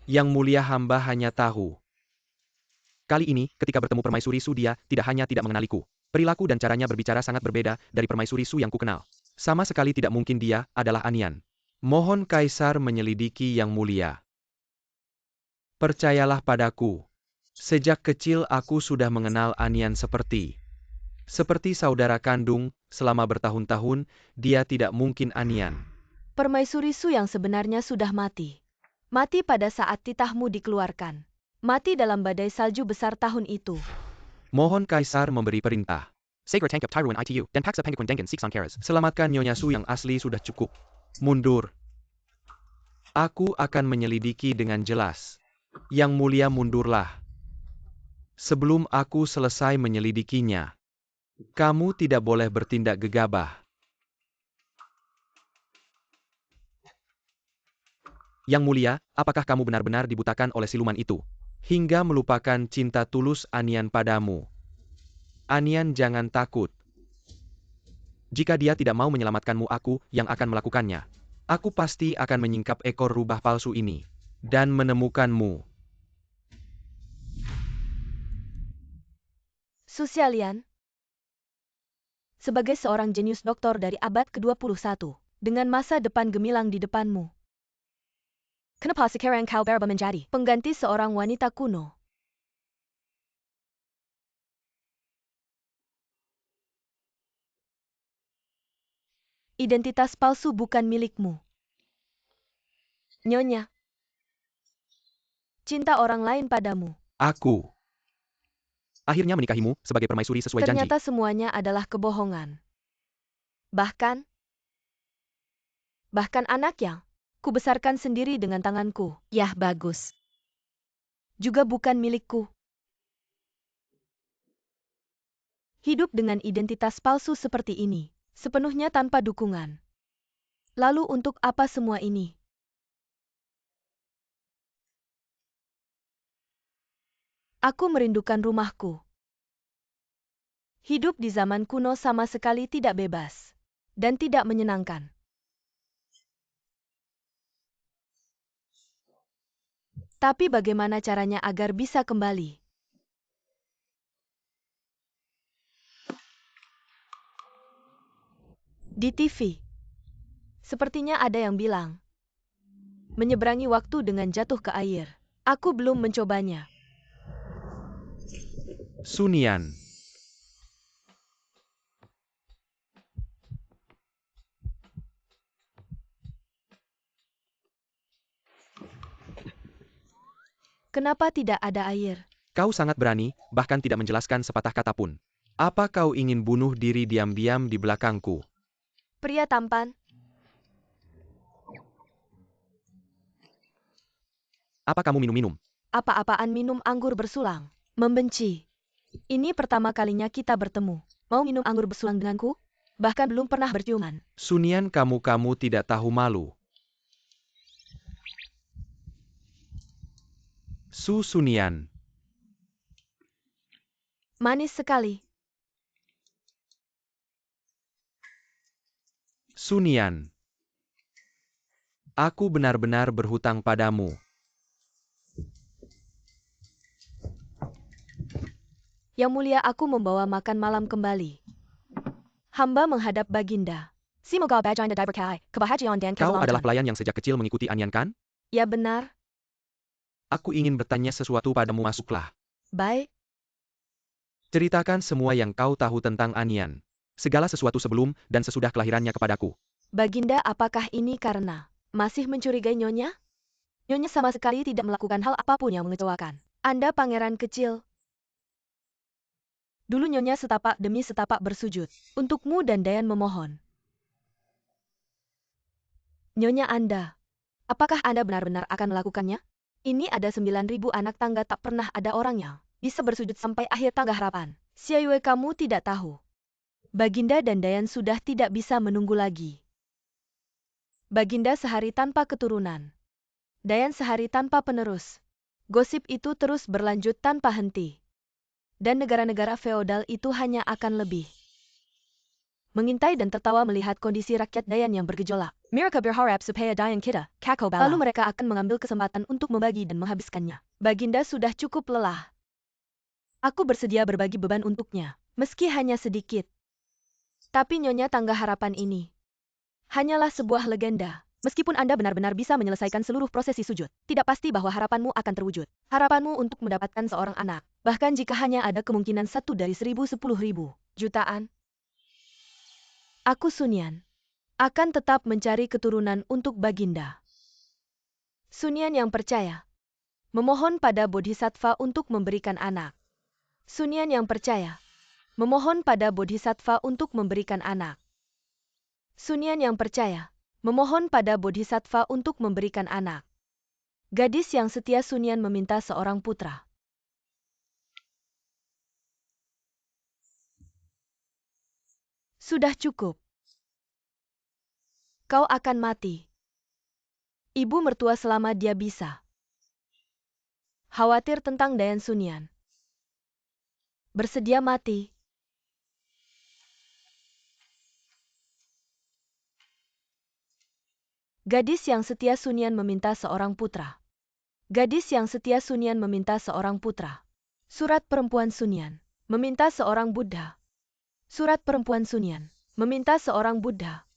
Speaker 2: Yang Mulia, hamba hanya tahu. Kali ini, ketika bertemu permaisuri Su, dia tidak hanya tidak mengenaliku. Perilaku dan caranya berbicara sangat berbeda dari permaisuri Su yang kukenal. Sama sekali tidak mungkin dia adalah Anian. Mohon kaisar menyelidiki, Yang Mulia. Percayalah padaku. Sejak kecil aku sudah mengenal Anian seperti Seperti saudara kandung, selama bertahun-tahun, dia tidak mungkin Anian.
Speaker 1: Permaisuri Su yang sebenarnya sudah mati. Mati pada saat titahmu dikeluarkan. Mati dalam badai salju besar tahun itu.
Speaker 2: Mohon Kaisar memberi perintah. Segera tangkap Tyruan ITU dan paksa Penguin Dengan Siksan Karas. Selamatkan Nyonya Su yang asli sudah cukup. Mundur. Aku akan menyelidiki dengan jelas. Yang mulia mundurlah. Sebelum aku selesai menyelidikinya. Kamu tidak boleh bertindak gegabah. Yang mulia, apakah kamu benar-benar dibutakan oleh siluman itu? Hingga melupakan cinta tulus Anian padamu. Anian jangan takut. Jika dia tidak mau menyelamatkanmu, aku yang akan melakukannya. Aku pasti akan menyingkap ekor rubah palsu ini. Dan menemukanmu.
Speaker 1: Su Xiaolian. Sebagai seorang jenius doktor dari abad ke-21, dengan masa depan gemilang di depanmu. Kenapa sekarang kau berubah menjadi pengganti seorang wanita kuno? Identitas palsu bukan milikmu. Nyonya. Cinta orang lain padamu.
Speaker 2: Aku. Akhirnya menikahimu sebagai permaisuri sesuai janji.
Speaker 1: Ternyata semuanya adalah kebohongan. Bahkan anak yang kubesarkan sendiri dengan tanganku.
Speaker 4: Yah, bagus.
Speaker 1: Juga bukan milikku. Hidup dengan identitas palsu seperti ini, sepenuhnya tanpa dukungan. Lalu untuk apa semua ini? Aku merindukan rumahku. Hidup di zaman kuno sama sekali tidak bebas. Dan tidak menyenangkan. Tapi bagaimana caranya agar bisa kembali? Di TV. Sepertinya ada yang bilang. Menyeberangi waktu dengan jatuh ke air. Aku belum mencobanya.
Speaker 2: Sunian.
Speaker 1: Kenapa tidak ada air?
Speaker 2: Kau sangat berani, bahkan tidak menjelaskan sepatah kata pun. Apa kau ingin bunuh diri diam-diam di belakangku?
Speaker 1: Pria tampan.
Speaker 2: Apa kamu minum-minum?
Speaker 1: Apa-apaan minum anggur bersulang? Membenci. Ini pertama kalinya kita bertemu. Mau minum anggur bersulang denganku? Bahkan belum pernah berciuman.
Speaker 2: Sunian, kamu tidak tahu malu. Sunian.
Speaker 1: Manis sekali.
Speaker 2: Sunian. Aku benar-benar berhutang padamu.
Speaker 1: Yang mulia, aku membawa makan malam kembali. Hamba menghadap Baginda. Semoga Baginda diberkahi, kebahagiaan dan
Speaker 2: Kau adalah
Speaker 1: keberlanjutan.
Speaker 2: pelayan yang sejak kecil mengikuti Anian, kan?
Speaker 1: Ya benar.
Speaker 2: Aku ingin bertanya sesuatu padamu, masuklah.
Speaker 1: Baik.
Speaker 2: Ceritakan semua yang kau tahu tentang Anian. Segala sesuatu sebelum dan sesudah kelahirannya kepadaku.
Speaker 1: Baginda, apakah ini karena masih mencurigai Nyonya? Nyonya sama sekali tidak melakukan hal apapun yang mengecewakan. Anda pangeran kecil. Dulu Nyonya setapak demi setapak bersujud. Untukmu dan Dayan memohon. Nyonya Anda. Apakah Anda benar-benar akan melakukannya? Ini ada 9.000 anak tangga, tak pernah ada orang yang bisa bersujud sampai akhir tangga harapan. Xiaoyue, kamu tidak tahu. Baginda dan Dayan sudah tidak bisa menunggu lagi. Baginda sehari tanpa keturunan. Dayan sehari tanpa penerus. Gosip itu terus berlanjut tanpa henti. Dan negara-negara feodal itu hanya akan lebih mengintai dan tertawa melihat kondisi rakyat Dayan yang bergejolak. Mereka berharap supaya Dayan kita, Kako Bala. Lalu mereka akan mengambil kesempatan untuk membagi dan menghabiskannya. Baginda sudah cukup lelah. Aku bersedia berbagi beban untuknya, meski hanya sedikit. Tapi Nyonya, tangga harapan ini hanyalah sebuah legenda. Meskipun Anda benar-benar bisa menyelesaikan seluruh prosesi sujud, tidak pasti bahwa harapanmu akan terwujud. Harapanmu untuk mendapatkan seorang anak, bahkan jika hanya ada kemungkinan 1 dari 1000, 10.000, jutaan. Aku Sunyan akan tetap mencari keturunan untuk Baginda. Sunyan yang percaya, memohon pada Bodhisattva untuk memberikan anak. Sunyan yang percaya, memohon pada Bodhisattva untuk memberikan anak. Sunyan yang percaya, memohon pada Bodhisattva untuk memberikan anak. Gadis yang setia Sunyan meminta seorang putra. Sudah cukup. Kau akan mati. Ibu mertua selama dia bisa. Khawatir tentang Dayan Sunyan. Bersedia mati. Gadis yang setia Sunyan meminta seorang putra. Gadis yang setia Sunyan meminta seorang putra. Surat perempuan Sunyan meminta seorang Buddha. Surat perempuan Sunyan meminta seorang Buddha.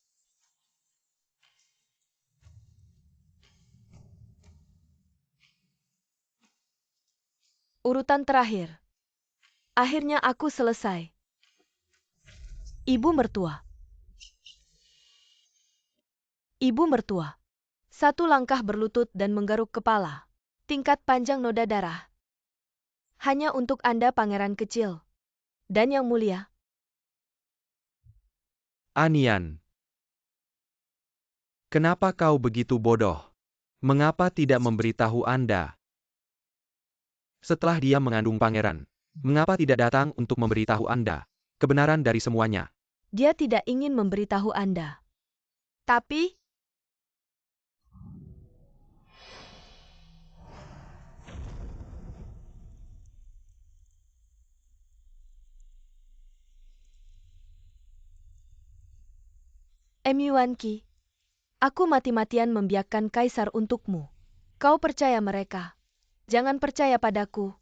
Speaker 1: Urutan terakhir. Akhirnya aku selesai. Ibu mertua. Ibu mertua. Satu langkah berlutut dan menggaruk kepala. Tingkat panjang noda darah. Hanya untuk Anda pangeran kecil. Dan yang mulia.
Speaker 2: Anian. Kenapa kau begitu bodoh? Mengapa tidak memberitahu Anda? Setelah dia mengandung pangeran, mengapa tidak datang untuk memberitahu Anda kebenaran dari semuanya?
Speaker 1: Dia tidak ingin memberitahu Anda. Tapi, Yuanqi, aku mati-matian membiarkan kaisar untukmu. Kau percaya mereka. Jangan percaya padaku.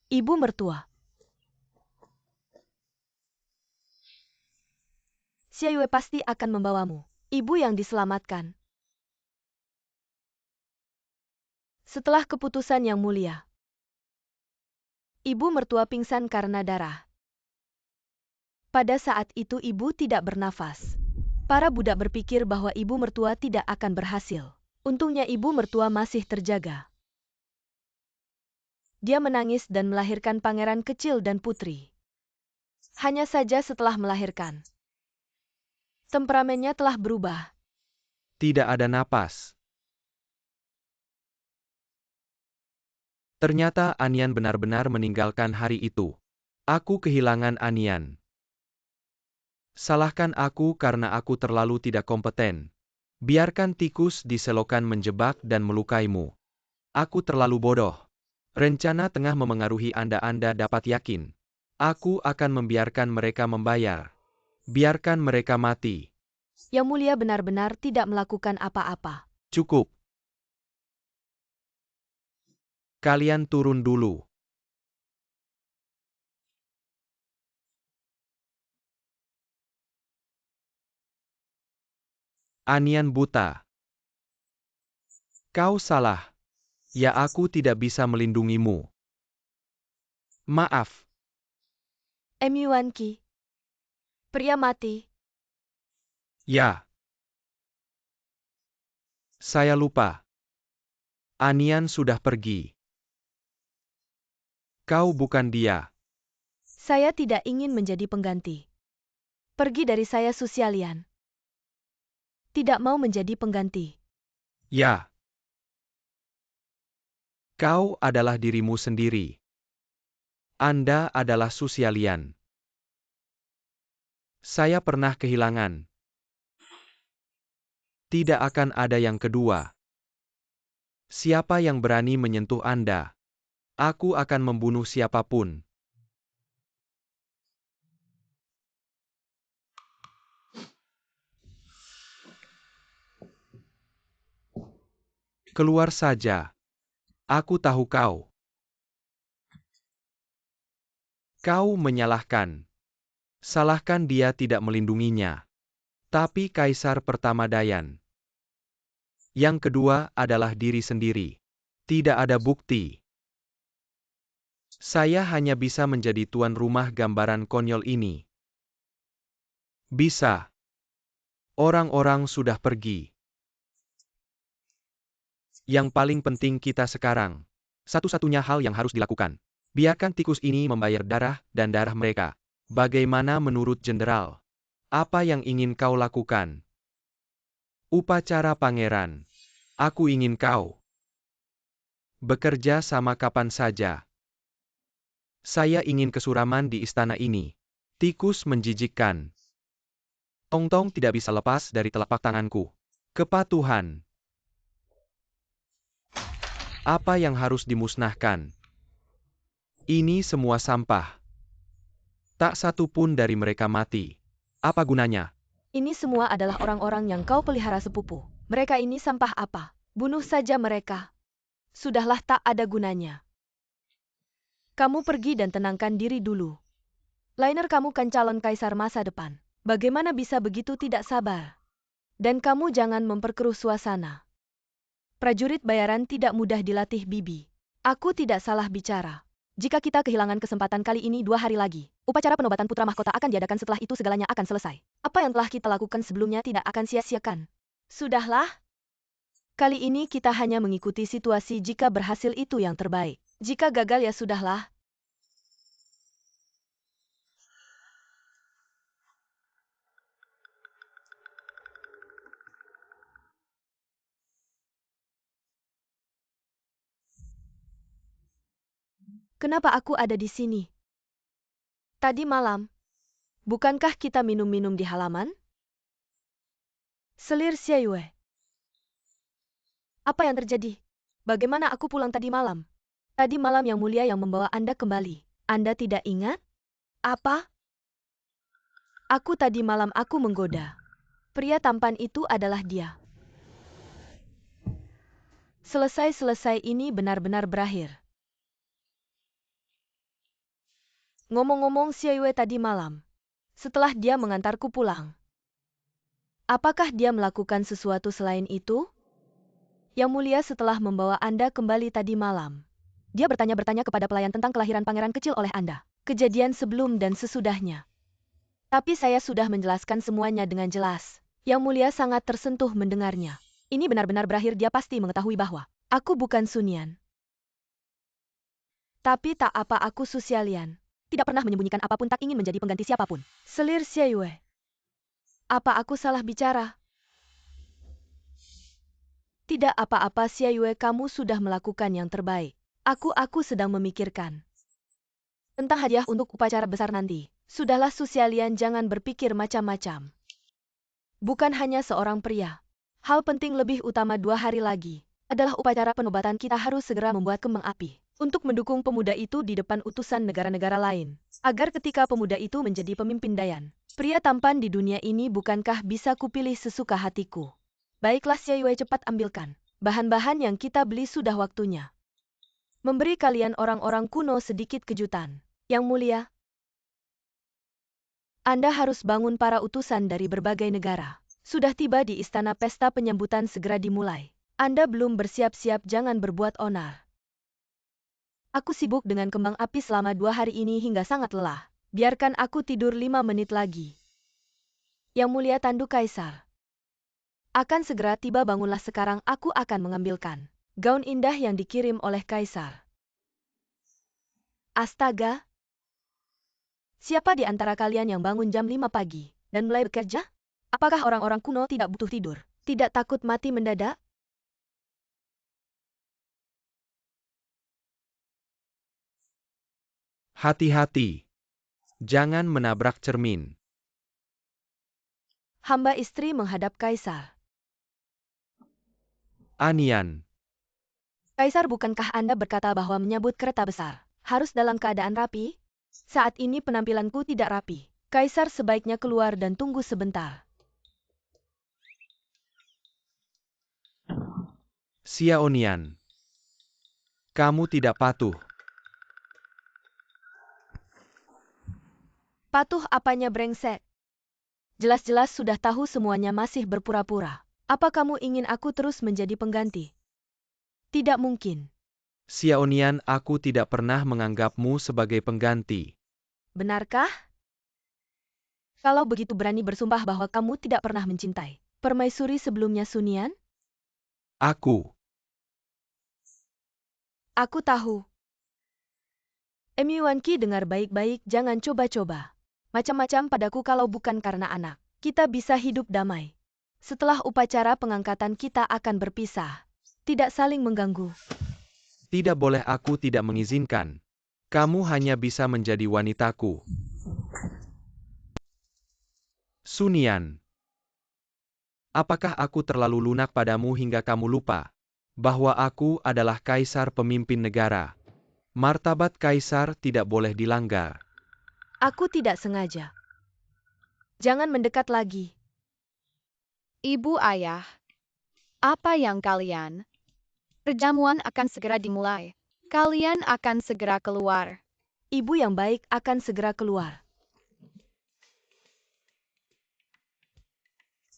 Speaker 1: Ibu mertua. Xiayue pasti akan membawamu. Ibu yang diselamatkan. Setelah keputusan yang mulia. Ibu mertua pingsan karena darah. Pada saat itu ibu tidak bernafas. Para budak berpikir bahwa ibu mertua tidak akan berhasil. Untungnya ibu mertua masih terjaga. Dia menangis dan melahirkan pangeran kecil dan putri. Hanya saja setelah melahirkan, temperamennya telah berubah.
Speaker 2: Tidak ada napas. Ternyata Anian benar-benar meninggalkan hari itu. Aku kehilangan Anian. Salahkan aku karena aku terlalu tidak kompeten. Biarkan tikus di selokan menjebak dan melukaimu. Aku terlalu bodoh. Rencana tengah memengaruhi Anda dapat yakin. Aku akan membiarkan mereka membayar. Biarkan mereka mati.
Speaker 1: Yang mulia benar-benar tidak melakukan apa-apa.
Speaker 2: Cukup. Kalian turun dulu. Anian buta. Kau salah. Ya, aku tidak bisa melindungimu. Maaf.
Speaker 1: Yuanqi. Pria mati.
Speaker 2: Ya. Saya lupa. Anian sudah pergi. Kau bukan dia.
Speaker 1: Saya tidak ingin menjadi pengganti. Pergi dari saya Susialian. Tidak mau menjadi pengganti.
Speaker 2: Ya. Kau adalah dirimu sendiri. Anda adalah Susialian. Saya pernah kehilangan. Tidak akan ada yang kedua. Siapa yang berani menyentuh Anda? Aku akan membunuh siapapun. Keluar saja. Aku tahu kau. Kau menyalahkan. Salahkan dia tidak melindunginya. Tapi Kaisar pertama Dayan. Yang kedua adalah diri sendiri. Tidak ada bukti. Saya hanya bisa menjadi tuan rumah gambaran konyol ini. Bisa. Orang-orang sudah pergi. Yang paling penting kita sekarang. Satu-satunya hal yang harus dilakukan. Biarkan tikus ini membayar darah dan darah mereka. Bagaimana menurut Jenderal? Apa yang ingin kau lakukan? Upacara pangeran. Aku ingin kau bekerja sama kapan saja. Saya ingin kesuraman di istana ini. Tikus menjijikkan. Tong-tong tidak bisa lepas dari telapak tanganku. Kepatuhan. Apa yang harus dimusnahkan? Ini semua sampah. Tak satu pun dari mereka mati. Apa gunanya?
Speaker 1: Ini semua adalah orang-orang yang kau pelihara sepupu. Mereka ini sampah apa? Bunuh saja mereka. Sudahlah, tak ada gunanya. Kamu pergi dan tenangkan diri dulu. Lainer, kamu kan calon kaisar masa depan. Bagaimana bisa begitu tidak sabar? Dan kamu jangan memperkeruh suasana. Prajurit bayaran tidak mudah dilatih, Bibi. Aku tidak salah bicara. Jika kita kehilangan kesempatan kali ini 2 hari lagi, upacara penobatan putra mahkota akan diadakan, setelah itu segalanya akan selesai. Apa yang telah kita lakukan sebelumnya tidak akan sia-siakan. Sudahlah. Kali ini kita hanya mengikuti situasi, jika berhasil itu yang terbaik. Jika gagal ya sudahlah. Kenapa aku ada di sini? Tadi malam, bukankah kita minum-minum di halaman? Selir Xieyue. Apa yang terjadi? Bagaimana aku pulang tadi malam? Tadi malam Yang Mulia yang membawa Anda kembali. Anda tidak ingat? Apa? Tadi malam aku menggoda. Pria tampan itu adalah dia. Selesai ini benar-benar berakhir. Ngomong-ngomong, Xieyue tadi malam, setelah dia mengantarku pulang, apakah dia melakukan sesuatu selain itu? Yang Mulia, setelah membawa Anda kembali tadi malam, dia bertanya-bertanya kepada pelayan tentang kelahiran pangeran kecil oleh Anda, kejadian sebelum dan sesudahnya. Tapi saya sudah menjelaskan semuanya dengan jelas. Yang Mulia sangat tersentuh mendengarnya. Ini benar-benar berakhir, dia pasti mengetahui bahwa aku bukan Sun Yan. Tapi tak apa, aku Su Xiaolian. Tidak pernah menyembunyikan apapun, tak ingin menjadi pengganti siapapun. Selir Xieyue. Apa aku salah bicara? Tidak apa-apa Xieyue, kamu sudah melakukan yang terbaik. Aku sedang memikirkan tentang hadiah untuk upacara besar nanti. Sudahlah Su Xiaolian, jangan berpikir macam-macam. Bukan hanya seorang pria. Hal penting lebih utama 2 hari lagi adalah upacara penobatan. Kita harus segera membuat kembang api untuk mendukung pemuda itu di depan utusan negara-negara lain, agar ketika pemuda itu menjadi pemimpin Dayan, pria tampan di dunia ini bukankah bisa kupilih sesuka hatiku. Baiklah Xieyue, cepat ambilkan bahan-bahan yang kita beli, sudah waktunya memberi kalian orang-orang kuno sedikit kejutan. Yang Mulia, Anda harus bangun para utusan dari berbagai negara. Sudah tiba di istana, pesta penyambutan segera dimulai. Anda belum bersiap-siap, jangan berbuat onar. Aku sibuk dengan kembang api selama 2 hari ini hingga sangat lelah. Biarkan aku tidur 5 menit lagi. Yang Mulia, tanduk Kaisar akan segera tiba, bangunlah sekarang, aku akan mengambilkan gaun indah yang dikirim oleh Kaisar. Astaga! Siapa di antara kalian yang bangun jam 5 pagi dan mulai bekerja? Apakah orang-orang kuno tidak butuh tidur? Tidak takut mati mendadak?
Speaker 2: Hati-hati. Jangan menabrak cermin.
Speaker 1: Hamba istri menghadap Kaisar.
Speaker 2: Anian.
Speaker 1: Kaisar, bukankah Anda berkata bahwa menyambut kereta besar harus dalam keadaan rapi? Saat ini penampilanku tidak rapi. Kaisar sebaiknya keluar dan tunggu sebentar.
Speaker 2: Xiaonian, kamu tidak patuh.
Speaker 1: Patuh apanya brengsek? Jelas-jelas sudah tahu semuanya masih berpura-pura. Apa kamu ingin aku terus menjadi pengganti? Tidak mungkin.
Speaker 2: Xiaonian, aku tidak pernah menganggapmu sebagai pengganti.
Speaker 1: Benarkah? Kalau begitu berani bersumpah bahwa kamu tidak pernah mencintai permaisuri sebelumnya Sunian?
Speaker 2: Aku
Speaker 1: tahu. Yuanqi, dengar baik-baik, jangan coba-coba macam-macam padaku kalau bukan karena anak. Kita bisa hidup damai. Setelah upacara pengangkatan kita akan berpisah. Tidak saling mengganggu.
Speaker 2: tidak boleh, aku tidak mengizinkan. Kamu hanya bisa menjadi wanitaku. Sunian, apakah aku terlalu lunak padamu hingga kamu lupa bahwa aku adalah kaisar pemimpin negara? Martabat kaisar tidak boleh dilanggar.
Speaker 1: Aku tidak sengaja. Jangan mendekat lagi.
Speaker 3: Ibu ayah, apa yang kalian? Perjamuan akan segera dimulai. Kalian akan segera keluar.
Speaker 1: Ibu yang baik akan segera keluar.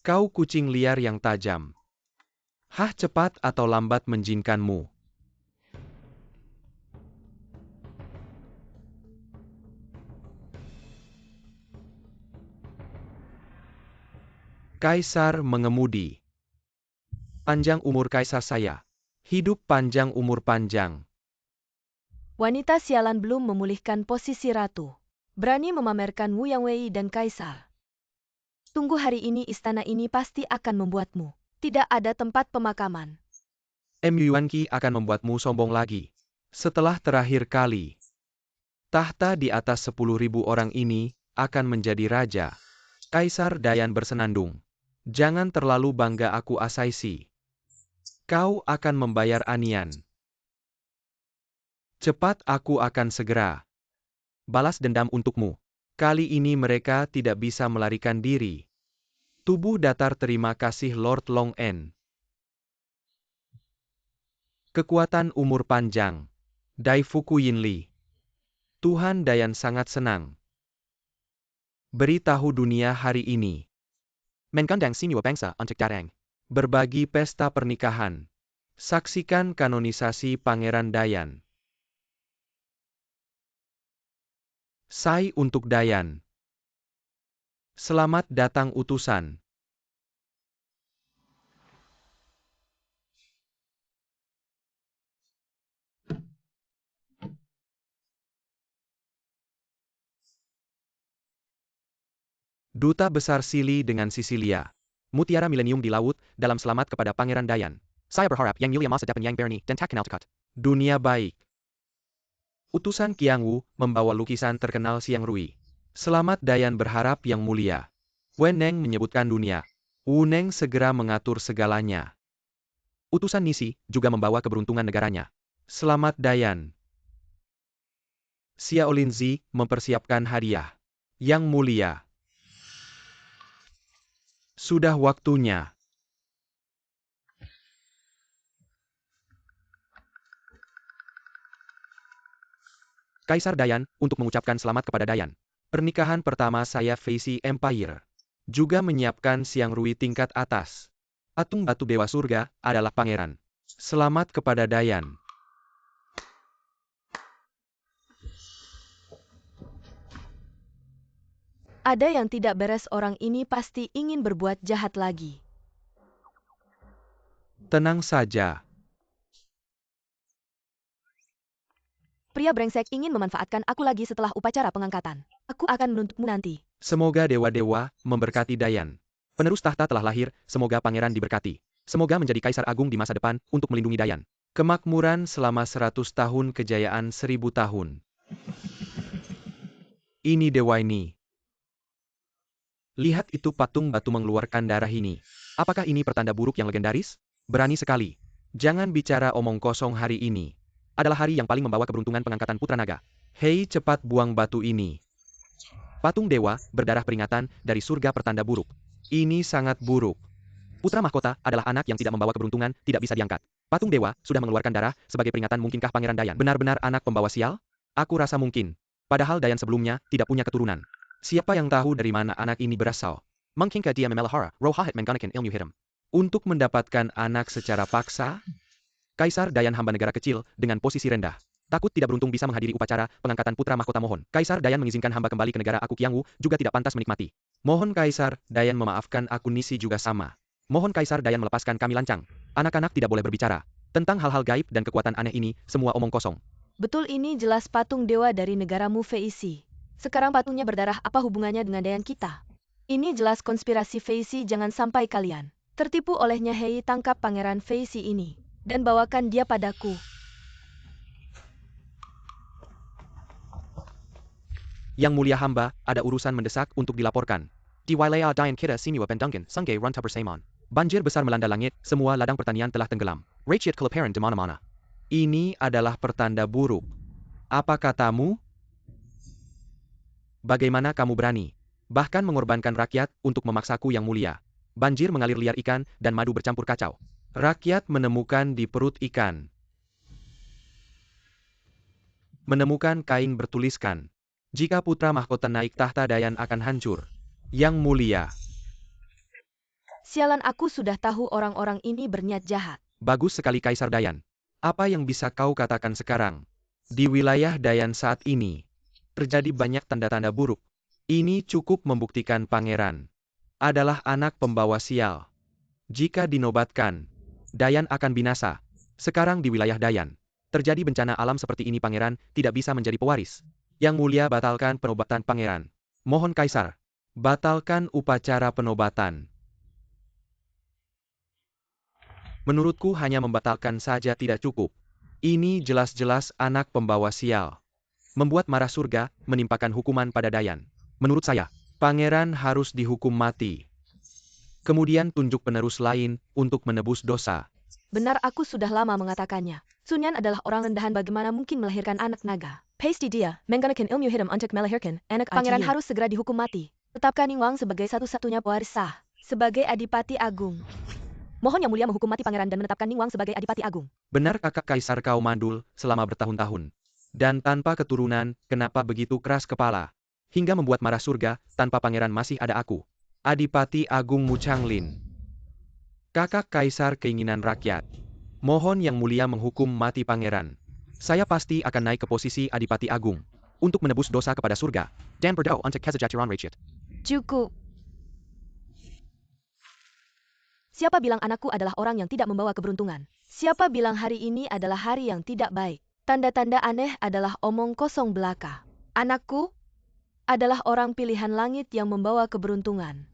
Speaker 2: Kau kucing liar yang tajam. Hah, cepat atau lambat menjinkanmu. Kaisar mengemudi. Panjang umur kaisar saya. Hidup panjang, umur panjang.
Speaker 1: Wanita sialan belum memulihkan posisi ratu. Berani memamerkan Wu Yang Wei dan kaisar. Tunggu hari ini, istana ini pasti akan membuatmu tidak ada tempat pemakaman.
Speaker 2: Yuanqi akan membuatmu sombong lagi. Setelah terakhir kali. Tahta di atas 10.000 orang ini akan menjadi raja. Kaisar Dayan bersenandung. Jangan terlalu bangga, aku Asaisi. Kau akan membayar Anian. Cepat, aku akan segera balas dendam untukmu. Kali ini mereka tidak bisa melarikan diri. Tubuh datar, terima kasih Lord Long En. Kekuatan umur panjang. Dai Fuku Yinli. Tuhan Dayan sangat senang. Beritahu dunia hari ini. Mengundang semua bangsa untuk datang. Berbagi pesta pernikahan. Saksikan kanonisasi Pangeran Dayan. Sai untuk Dayan. Selamat datang utusan. Duta Besar Sili dengan Sisilia. Mutiara Milenium di laut, dalam selamat kepada Pangeran Dayan. Saya berharap Yang Mulia masa depan Yang Berni dan tak kenal takut. Dunia baik. Utusan Qiang Wu membawa lukisan terkenal Xiang Rui. Selamat Dayan berharap Yang Mulia. Wen Neng menyebutkan dunia. Wu Neng segera mengatur segalanya. Utusan Nisi juga membawa keberuntungan negaranya. Selamat Dayan. Xiao Linzi mempersiapkan hadiah. Yang Mulia. Sudah waktunya. Kaisar Dayan, untuk mengucapkan selamat kepada Dayan. Pernikahan pertama saya Faisi Empire. Juga menyiapkan Xiang Rui tingkat atas. Patung batu Dewa Surga adalah pangeran. Selamat kepada Dayan.
Speaker 1: Ada yang tidak beres, orang ini pasti ingin berbuat jahat lagi.
Speaker 2: Tenang saja.
Speaker 1: Pria brengsek ingin memanfaatkan aku lagi setelah upacara pengangkatan. Aku akan menuntutmu nanti.
Speaker 2: Semoga dewa-dewa memberkati Dayan. Penerus tahta telah lahir, semoga pangeran diberkati. Semoga menjadi kaisar agung di masa depan untuk melindungi Dayan. Kemakmuran selama 100 tahun, kejayaan 1000 tahun. Ini dewa ini. Lihat itu, patung batu mengeluarkan darah ini. Apakah ini pertanda buruk yang legendaris? Berani sekali. Jangan bicara omong kosong, hari ini adalah hari yang paling membawa keberuntungan pengangkatan Putra Naga. Hei, cepat buang batu ini. Patung dewa, berdarah, peringatan dari surga, pertanda buruk. Ini sangat buruk. Putra mahkota adalah anak yang tidak membawa keberuntungan, tidak bisa diangkat. Patung dewa sudah mengeluarkan darah, sebagai peringatan mungkinkah Pangeran Dayan benar-benar anak pembawa sial? Aku rasa mungkin. Padahal Dayan sebelumnya tidak punya keturunan. Siapa yang tahu dari mana anak ini berasal? Mungkinkah dia memelihara roh jahat menggunakan ilmu hitam? Untuk mendapatkan anak secara paksa? Kaisar Dayan hamba negara kecil, dengan posisi rendah. Takut tidak beruntung bisa menghadiri upacara pengangkatan putra mahkota mohon. Kaisar Dayan mengizinkan hamba kembali ke negara aku Qiangwu, juga tidak pantas menikmati. Mohon Kaisar Dayan memaafkan aku Nisi juga sama. Mohon Kaisar Dayan melepaskan kami lancang. Anak-anak tidak boleh berbicara. Tentang hal-hal gaib dan kekuatan aneh ini, semua omong kosong.
Speaker 1: Betul, ini jelas patung dewa dari negaramu Feisi. Sekarang patungnya berdarah, apa hubungannya dengan Dayan kita? Ini jelas konspirasi Feisi, jangan sampai kalian tertipu olehnya. Hei, tangkap Pangeran Feisi ini dan bawakan dia padaku.
Speaker 2: Yang mulia hamba, ada urusan mendesak untuk dilaporkan. Di wilayah Dayan kita Simiwa Pendungan, Sunggai Runta Bersamaan. Banjir besar melanda langit, semua ladang pertanian telah tenggelam. Rakyat kelaparan di mana-mana. Ini adalah pertanda buruk. Apa katamu? Bagaimana kamu berani? Bahkan mengorbankan rakyat untuk memaksaku yang mulia. Banjir mengalir liar ikan, dan madu bercampur kacau. Rakyat menemukan di perut ikan. Menemukan kain bertuliskan. Jika putra mahkota naik tahta Dayan akan hancur. Yang mulia.
Speaker 1: Sialan, aku sudah tahu orang-orang ini berniat jahat.
Speaker 2: Bagus sekali Kaisar Dayan. Apa yang bisa kau katakan sekarang? Di wilayah Dayan saat ini, terjadi banyak tanda-tanda buruk. Ini cukup membuktikan Pangeran adalah anak pembawa sial. Jika dinobatkan, Dayan akan binasa. Sekarang di wilayah Dayan, terjadi bencana alam seperti ini, Pangeran tidak bisa menjadi pewaris. Yang mulia, batalkan penobatan Pangeran. Mohon Kaisar, batalkan upacara penobatan. Menurutku hanya membatalkan saja tidak cukup. Ini jelas-jelas anak pembawa sial. Membuat marah surga, menimpakan hukuman pada Dayan. Menurut saya, Pangeran harus dihukum mati. Kemudian tunjuk penerus lain untuk menebus dosa.
Speaker 1: Benar, aku sudah lama mengatakannya. Sunyan adalah orang rendahan, bagaimana mungkin melahirkan anak naga? Pasti dia menggunakan ilmu hitam untuk melahirkan anak. Pangeran harus segera dihukum mati. Tetapkan Ningwang sebagai satu-satunya pewaris sah, sebagai Adipati Agung. Mohon Yang Mulia menghukum mati Pangeran dan menetapkan Ningwang sebagai Adipati Agung.
Speaker 2: Benar kakak Kaisar, kau mandul selama bertahun-tahun. Dan tanpa keturunan, kenapa begitu keras kepala? Hingga membuat marah surga, tanpa Pangeran masih ada aku. Adipati Agung Mu Changlin. Kakak Kaisar keinginan rakyat. Mohon Yang Mulia menghukum mati Pangeran. Saya pasti akan naik ke posisi Adipati Agung. Untuk menebus dosa kepada surga. Dan berdoa untuk kesejahteraan rakyat.
Speaker 1: Cukup. Siapa bilang anakku adalah orang yang tidak membawa keberuntungan? Siapa bilang hari ini adalah hari yang tidak baik? Tanda-tanda aneh adalah omong kosong belaka. Anakku adalah orang pilihan langit yang membawa keberuntungan.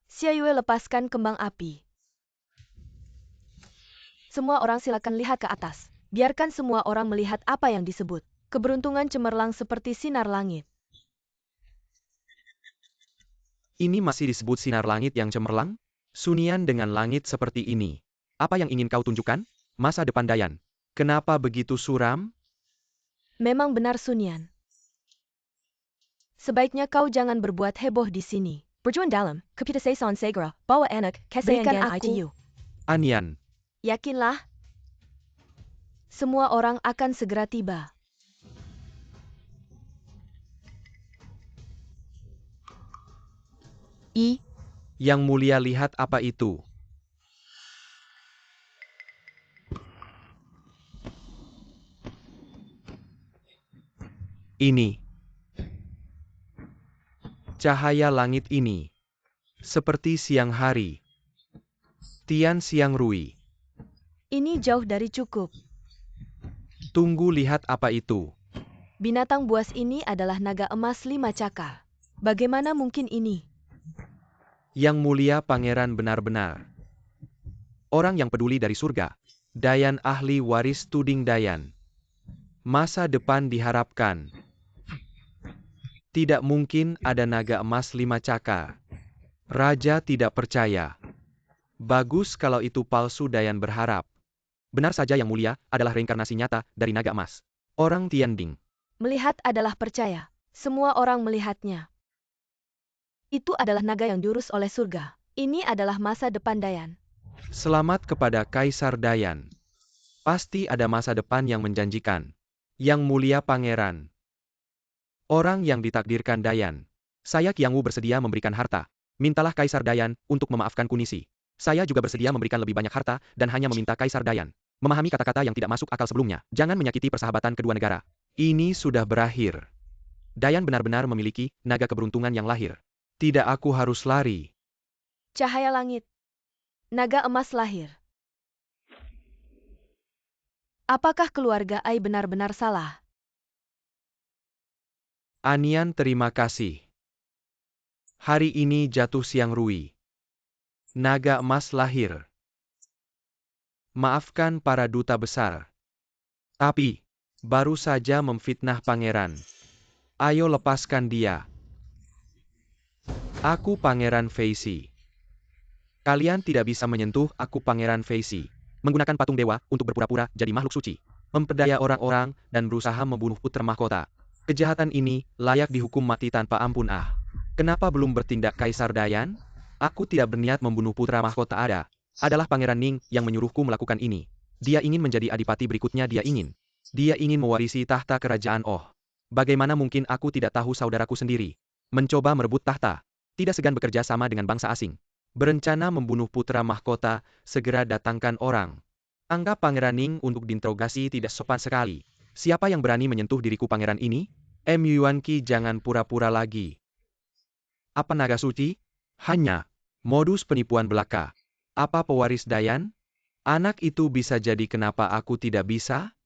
Speaker 1: Xia Yue, lepaskan kembang api. Semua orang silakan lihat ke atas. Biarkan semua orang melihat apa yang disebut keberuntungan cemerlang seperti sinar langit.
Speaker 2: Ini masih disebut sinar langit yang cemerlang? Sunian dengan langit seperti ini. Apa yang ingin kau tunjukkan? Masa depan Dayan. Kenapa begitu suram?
Speaker 1: Memang benar Sunyan. Sebaiknya kau jangan berbuat heboh di sini. Berjuang dalam, Kapita Saison Segera, bawa anak, berikan aku.
Speaker 2: Anian.
Speaker 1: Yakinlah. Semua orang akan segera tiba.
Speaker 2: Yang Mulia, lihat apa itu. Ini. Cahaya langit ini. Seperti siang hari. Tian Siang Rui.
Speaker 1: Ini jauh dari cukup.
Speaker 2: Tunggu, lihat apa itu.
Speaker 1: Binatang buas ini adalah naga emas 5 cakar. Bagaimana mungkin ini?
Speaker 2: Yang Mulia, Pangeran benar-benar orang yang peduli dari surga. Dayan ahli waris tuding Dayan. Masa depan diharapkan. Tidak mungkin ada naga emas 5 cakar. Raja tidak percaya. Bagus kalau itu palsu, Dayan berharap. Benar saja Yang Mulia, adalah reinkarnasi nyata dari naga emas. Orang Tianding.
Speaker 1: Melihat adalah percaya. Semua orang melihatnya. Itu adalah naga yang diurus oleh surga. Ini adalah masa depan Dayan.
Speaker 2: Selamat kepada Kaisar Dayan. Pasti ada masa depan yang menjanjikan. Yang mulia pangeran. Orang yang ditakdirkan Dayan. Saya Qiangwu bersedia memberikan harta. Mintalah Kaisar Dayan untuk memaafkan Kunisi. Saya juga bersedia memberikan lebih banyak harta dan hanya meminta Kaisar Dayan memahami kata-kata yang tidak masuk akal sebelumnya. Jangan menyakiti persahabatan kedua negara. Ini sudah berakhir. Dayan benar-benar memiliki naga keberuntungan yang lahir. Tidak, aku harus lari.
Speaker 1: Cahaya langit. Naga emas lahir. Apakah keluarga Ai benar-benar salah?
Speaker 2: Anian, terima kasih. Hari ini jatuh siang Rui. Naga emas lahir. Maafkan para duta besar. Tapi, baru saja memfitnah pangeran. Ayo lepaskan dia. Aku Pangeran Feisi. Kalian tidak bisa menyentuh aku Pangeran Feisi. Menggunakan patung dewa untuk berpura-pura jadi makhluk suci. Memperdaya orang-orang dan berusaha membunuh putra mahkota. Kejahatan ini layak dihukum mati tanpa ampun. Kenapa belum bertindak Kaisar Dayan? Aku tidak berniat membunuh putra mahkota Ada. Adalah Pangeran Ning yang menyuruhku melakukan ini. Dia ingin menjadi adipati berikutnya. Dia ingin mewarisi tahta kerajaan. Oh, bagaimana mungkin aku tidak tahu saudaraku sendiri mencoba merebut tahta. Tidak segan bekerja sama dengan bangsa asing. Berencana membunuh putra mahkota, segera datangkan orang. Anggap Pangeran Ning untuk diinterogasi tidak sopan sekali. Siapa yang berani menyentuh diriku pangeran ini? Yuanqi, jangan pura-pura lagi. Apa naga suci? Hanya modus penipuan belaka. Apa pewaris Dayan? Anak itu bisa jadi, kenapa aku tidak bisa?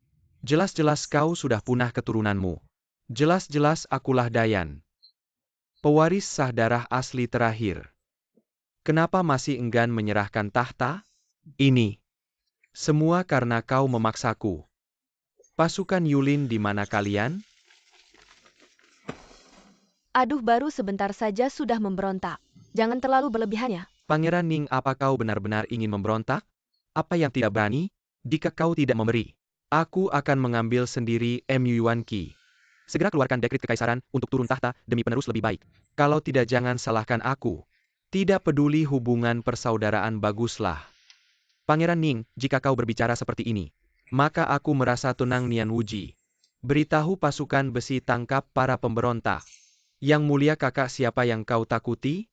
Speaker 2: Jelas-jelas kau sudah punah keturunanmu. Jelas-jelas akulah Dayan. Pewaris sah darah asli terakhir. Kenapa masih enggan menyerahkan tahta? Ini semua karena kau memaksaku. Pasukan Yulin, di mana kalian?
Speaker 1: Aduh, baru sebentar saja sudah memberontak. Jangan terlalu berlebihan ya.
Speaker 2: Pangeran Ning, apa kau benar-benar ingin memberontak? Apa yang tidak berani? Jika kau tidak memberi, aku akan mengambil sendiri Yuanqi. Segera keluarkan dekrit kekaisaran untuk turun tahta demi penerus lebih baik. Kalau tidak, jangan salahkan aku. Tidak peduli hubungan persaudaraan, baguslah. Pangeran Ning, jika kau berbicara seperti ini, maka aku merasa tenang. Nian Wuji, beritahu pasukan besi tangkap para pemberontak. Yang mulia kakak, siapa yang kau takuti?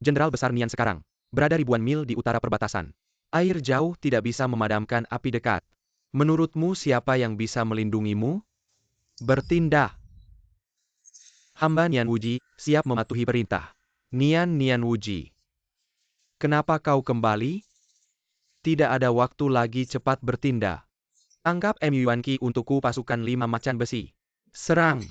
Speaker 2: Jenderal besar Nian sekarang berada ribuan mil di utara perbatasan. Air jauh tidak bisa memadamkan api dekat. Menurutmu siapa yang bisa melindungimu? Bertindak. Hamba Nian Wuji siap mematuhi perintah. Nian Wuji. Kenapa kau kembali? Tidak ada waktu lagi, cepat bertindak. Anggap Yuanqi untukku, pasukan 5 macan besi. Serang.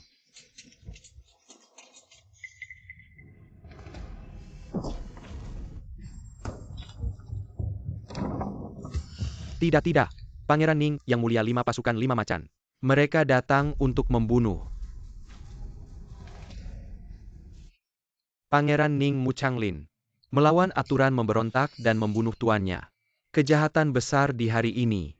Speaker 2: Tidak. Pangeran Ning, yang mulia, 5 pasukan 5 macan. Mereka datang untuk membunuh Pangeran Ning Muchanglin. Melawan aturan, memberontak dan membunuh tuannya. Kejahatan besar di hari ini.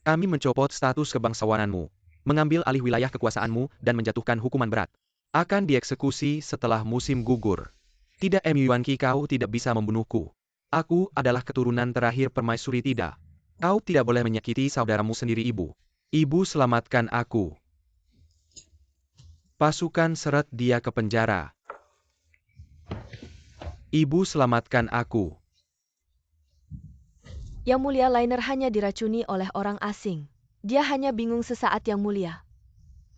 Speaker 2: Kami mencopot status kebangsawananmu, mengambil alih wilayah kekuasaanmu dan menjatuhkan hukuman berat. Akan dieksekusi setelah musim gugur. Tidak, Yuanqi, kau tidak bisa membunuhku. Aku adalah keturunan terakhir permaisuri. Tidak. Kau tidak boleh menyakiti saudaramu sendiri. Ibu, selamatkan aku. Pasukan seret dia ke penjara. Ibu, selamatkan aku.
Speaker 1: Yang mulia, Liner hanya diracuni oleh orang asing. Dia hanya bingung sesaat, Yang mulia.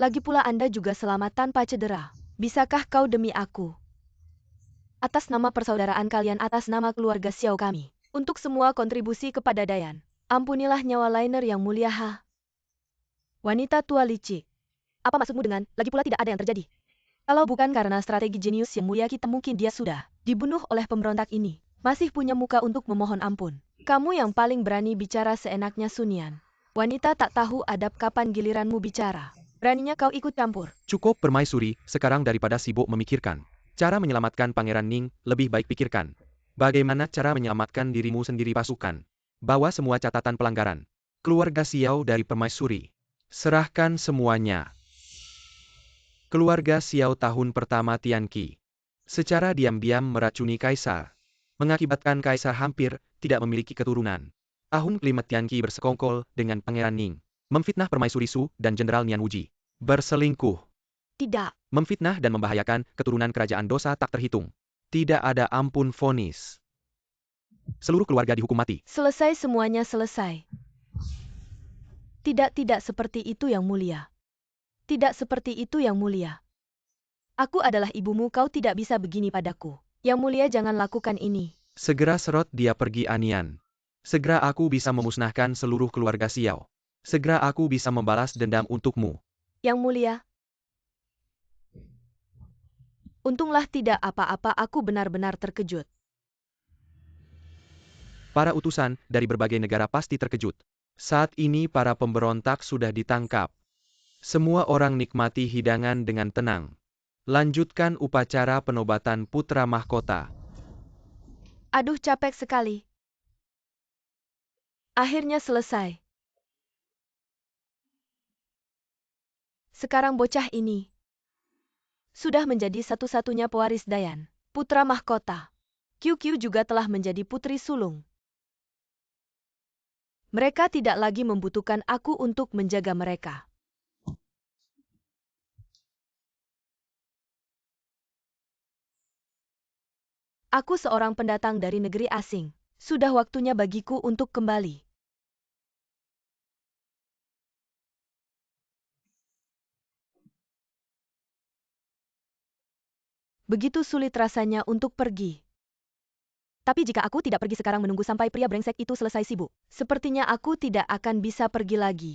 Speaker 1: Lagi pula Anda juga selamat tanpa cedera. Bisakah kau demi aku? Atas nama persaudaraan kalian, atas nama keluarga Xiao kami, untuk semua kontribusi kepada Dayan, ampunilah nyawa Liner, Yang mulia. Wanita tua licik. Apa maksudmu dengan, lagi pula tidak ada yang terjadi? Kalau bukan karena strategi jenius Yang mulia kita, mungkin dia sudah dibunuh oleh pemberontak ini. Masih punya muka untuk memohon ampun. Kamu yang paling berani bicara seenaknya, Sunian. Wanita tak tahu adab, kapan giliranmu bicara? Beraninya kau ikut campur.
Speaker 2: Cukup permaisuri, sekarang daripada sibuk memikirkan cara menyelamatkan Pangeran Ning, lebih baik pikirkan bagaimana cara menyelamatkan dirimu sendiri. Pasukan bawa semua catatan pelanggaran keluarga Xiao dari permaisuri. Serahkan semuanya. Keluarga Xiao tahun pertama Tianqi secara diam-diam meracuni kaisar. mengakibatkan Kaisar hampir tidak memiliki keturunan. Ahun kelima Tianqi bersekongkol dengan Pangeran Ning, memfitnah Permaisuri Su dan Jenderal Nian Wuji, berselingkuh,
Speaker 1: Tidak.
Speaker 2: memfitnah dan membahayakan keturunan kerajaan dosa tak terhitung. Tidak ada ampun vonis. Seluruh keluarga dihukum mati.
Speaker 1: Selesai semuanya selesai. Tidak seperti itu yang mulia. Tidak seperti itu yang mulia. Aku adalah ibumu, kau tidak bisa begini padaku. Yang mulia jangan lakukan ini.
Speaker 2: Segera serot dia pergi Anian. Segera aku bisa memusnahkan seluruh keluarga Xiao. Segera aku bisa membalas dendam untukmu.
Speaker 1: Yang mulia. Untunglah tidak apa-apa, aku benar-benar terkejut.
Speaker 2: Para utusan dari berbagai negara pasti terkejut. Saat ini para pemberontak sudah ditangkap. Semua orang nikmati hidangan dengan tenang. Lanjutkan upacara penobatan putra mahkota.
Speaker 1: Aduh, capek sekali. Akhirnya selesai. Sekarang bocah ini sudah menjadi satu-satunya pewaris Dayan, putra mahkota. QQ juga telah menjadi putri sulung. Mereka tidak lagi membutuhkan aku untuk menjaga mereka. Aku seorang pendatang dari negeri asing. Sudah waktunya bagiku untuk kembali. Begitu sulit rasanya untuk pergi. Tapi jika aku tidak pergi sekarang menunggu sampai pria brengsek itu selesai sibuk, sepertinya aku tidak akan bisa pergi lagi.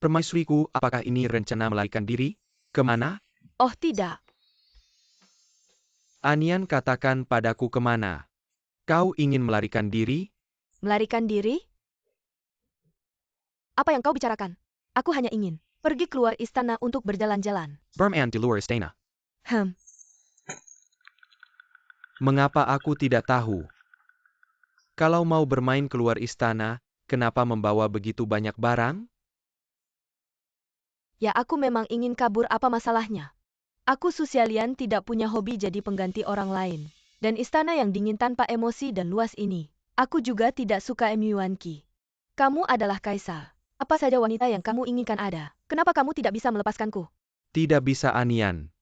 Speaker 2: Permaisuriku, apakah ini rencana melarikan diri? Kemana?
Speaker 1: Oh tidak.
Speaker 2: Anian katakan padaku kemana. Kau ingin melarikan diri?
Speaker 1: Melarikan diri? Apa yang kau bicarakan? Aku hanya ingin pergi keluar istana untuk berjalan-jalan.
Speaker 2: Bermain di luar istana. Mengapa aku tidak tahu? Kalau mau bermain keluar istana, kenapa membawa begitu banyak barang?
Speaker 1: Ya aku memang ingin kabur, apa masalahnya? Aku Susialian tidak punya hobi jadi pengganti orang lain. Dan istana yang dingin tanpa emosi dan luas ini. Aku juga tidak suka Yuanqi. Kamu adalah kaisar. Apa saja wanita yang kamu inginkan ada. Kenapa kamu tidak bisa melepaskanku?
Speaker 2: Tidak bisa Anian.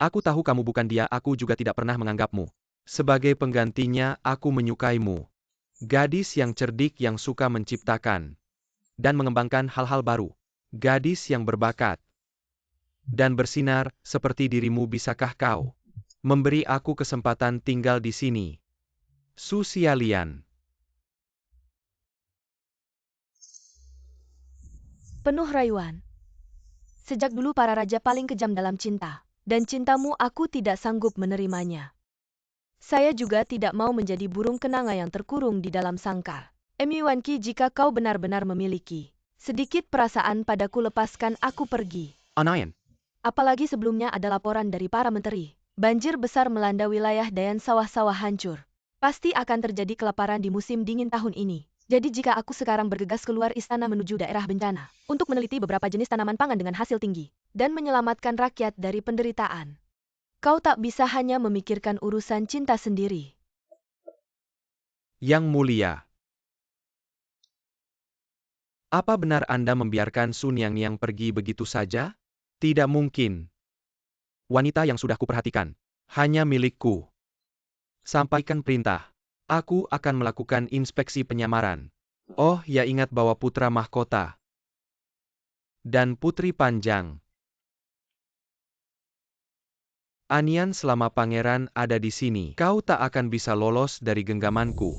Speaker 2: Aku tahu kamu bukan dia, aku juga tidak pernah menganggapmu. Sebagai penggantinya, aku menyukaimu. Gadis yang cerdik yang suka menciptakan dan mengembangkan hal-hal baru. Gadis yang berbakat dan bersinar seperti dirimu. Bisakah kau memberi aku kesempatan tinggal di sini? Susialian.
Speaker 1: Penuh rayuan. Sejak dulu para raja paling kejam dalam cinta. Dan cintamu aku tidak sanggup menerimanya. Saya juga tidak mau menjadi burung kenanga yang terkurung di dalam sangkar. Yuanqi, jika kau benar-benar memiliki sedikit perasaan padaku, lepaskan aku pergi.
Speaker 2: Anian.
Speaker 1: Apalagi sebelumnya ada laporan dari para menteri. Banjir besar melanda wilayah Dayan, sawah-sawah hancur. Pasti akan terjadi kelaparan di musim dingin tahun ini. Jadi jika aku sekarang bergegas keluar istana menuju daerah bencana, untuk meneliti beberapa jenis tanaman pangan dengan hasil tinggi, dan menyelamatkan rakyat dari penderitaan. Kau tak bisa hanya memikirkan urusan cinta sendiri.
Speaker 2: Yang mulia. Apa benar Anda membiarkan Sun Yang pergi begitu saja? Tidak mungkin. Wanita yang sudah kuperhatikan, hanya milikku. Sampaikan perintah. Aku akan melakukan inspeksi penyamaran. Oh ya, ingat bawa putra mahkota dan putri panjang. Anian, selama pangeran ada di sini, kau tak akan bisa lolos dari genggamanku.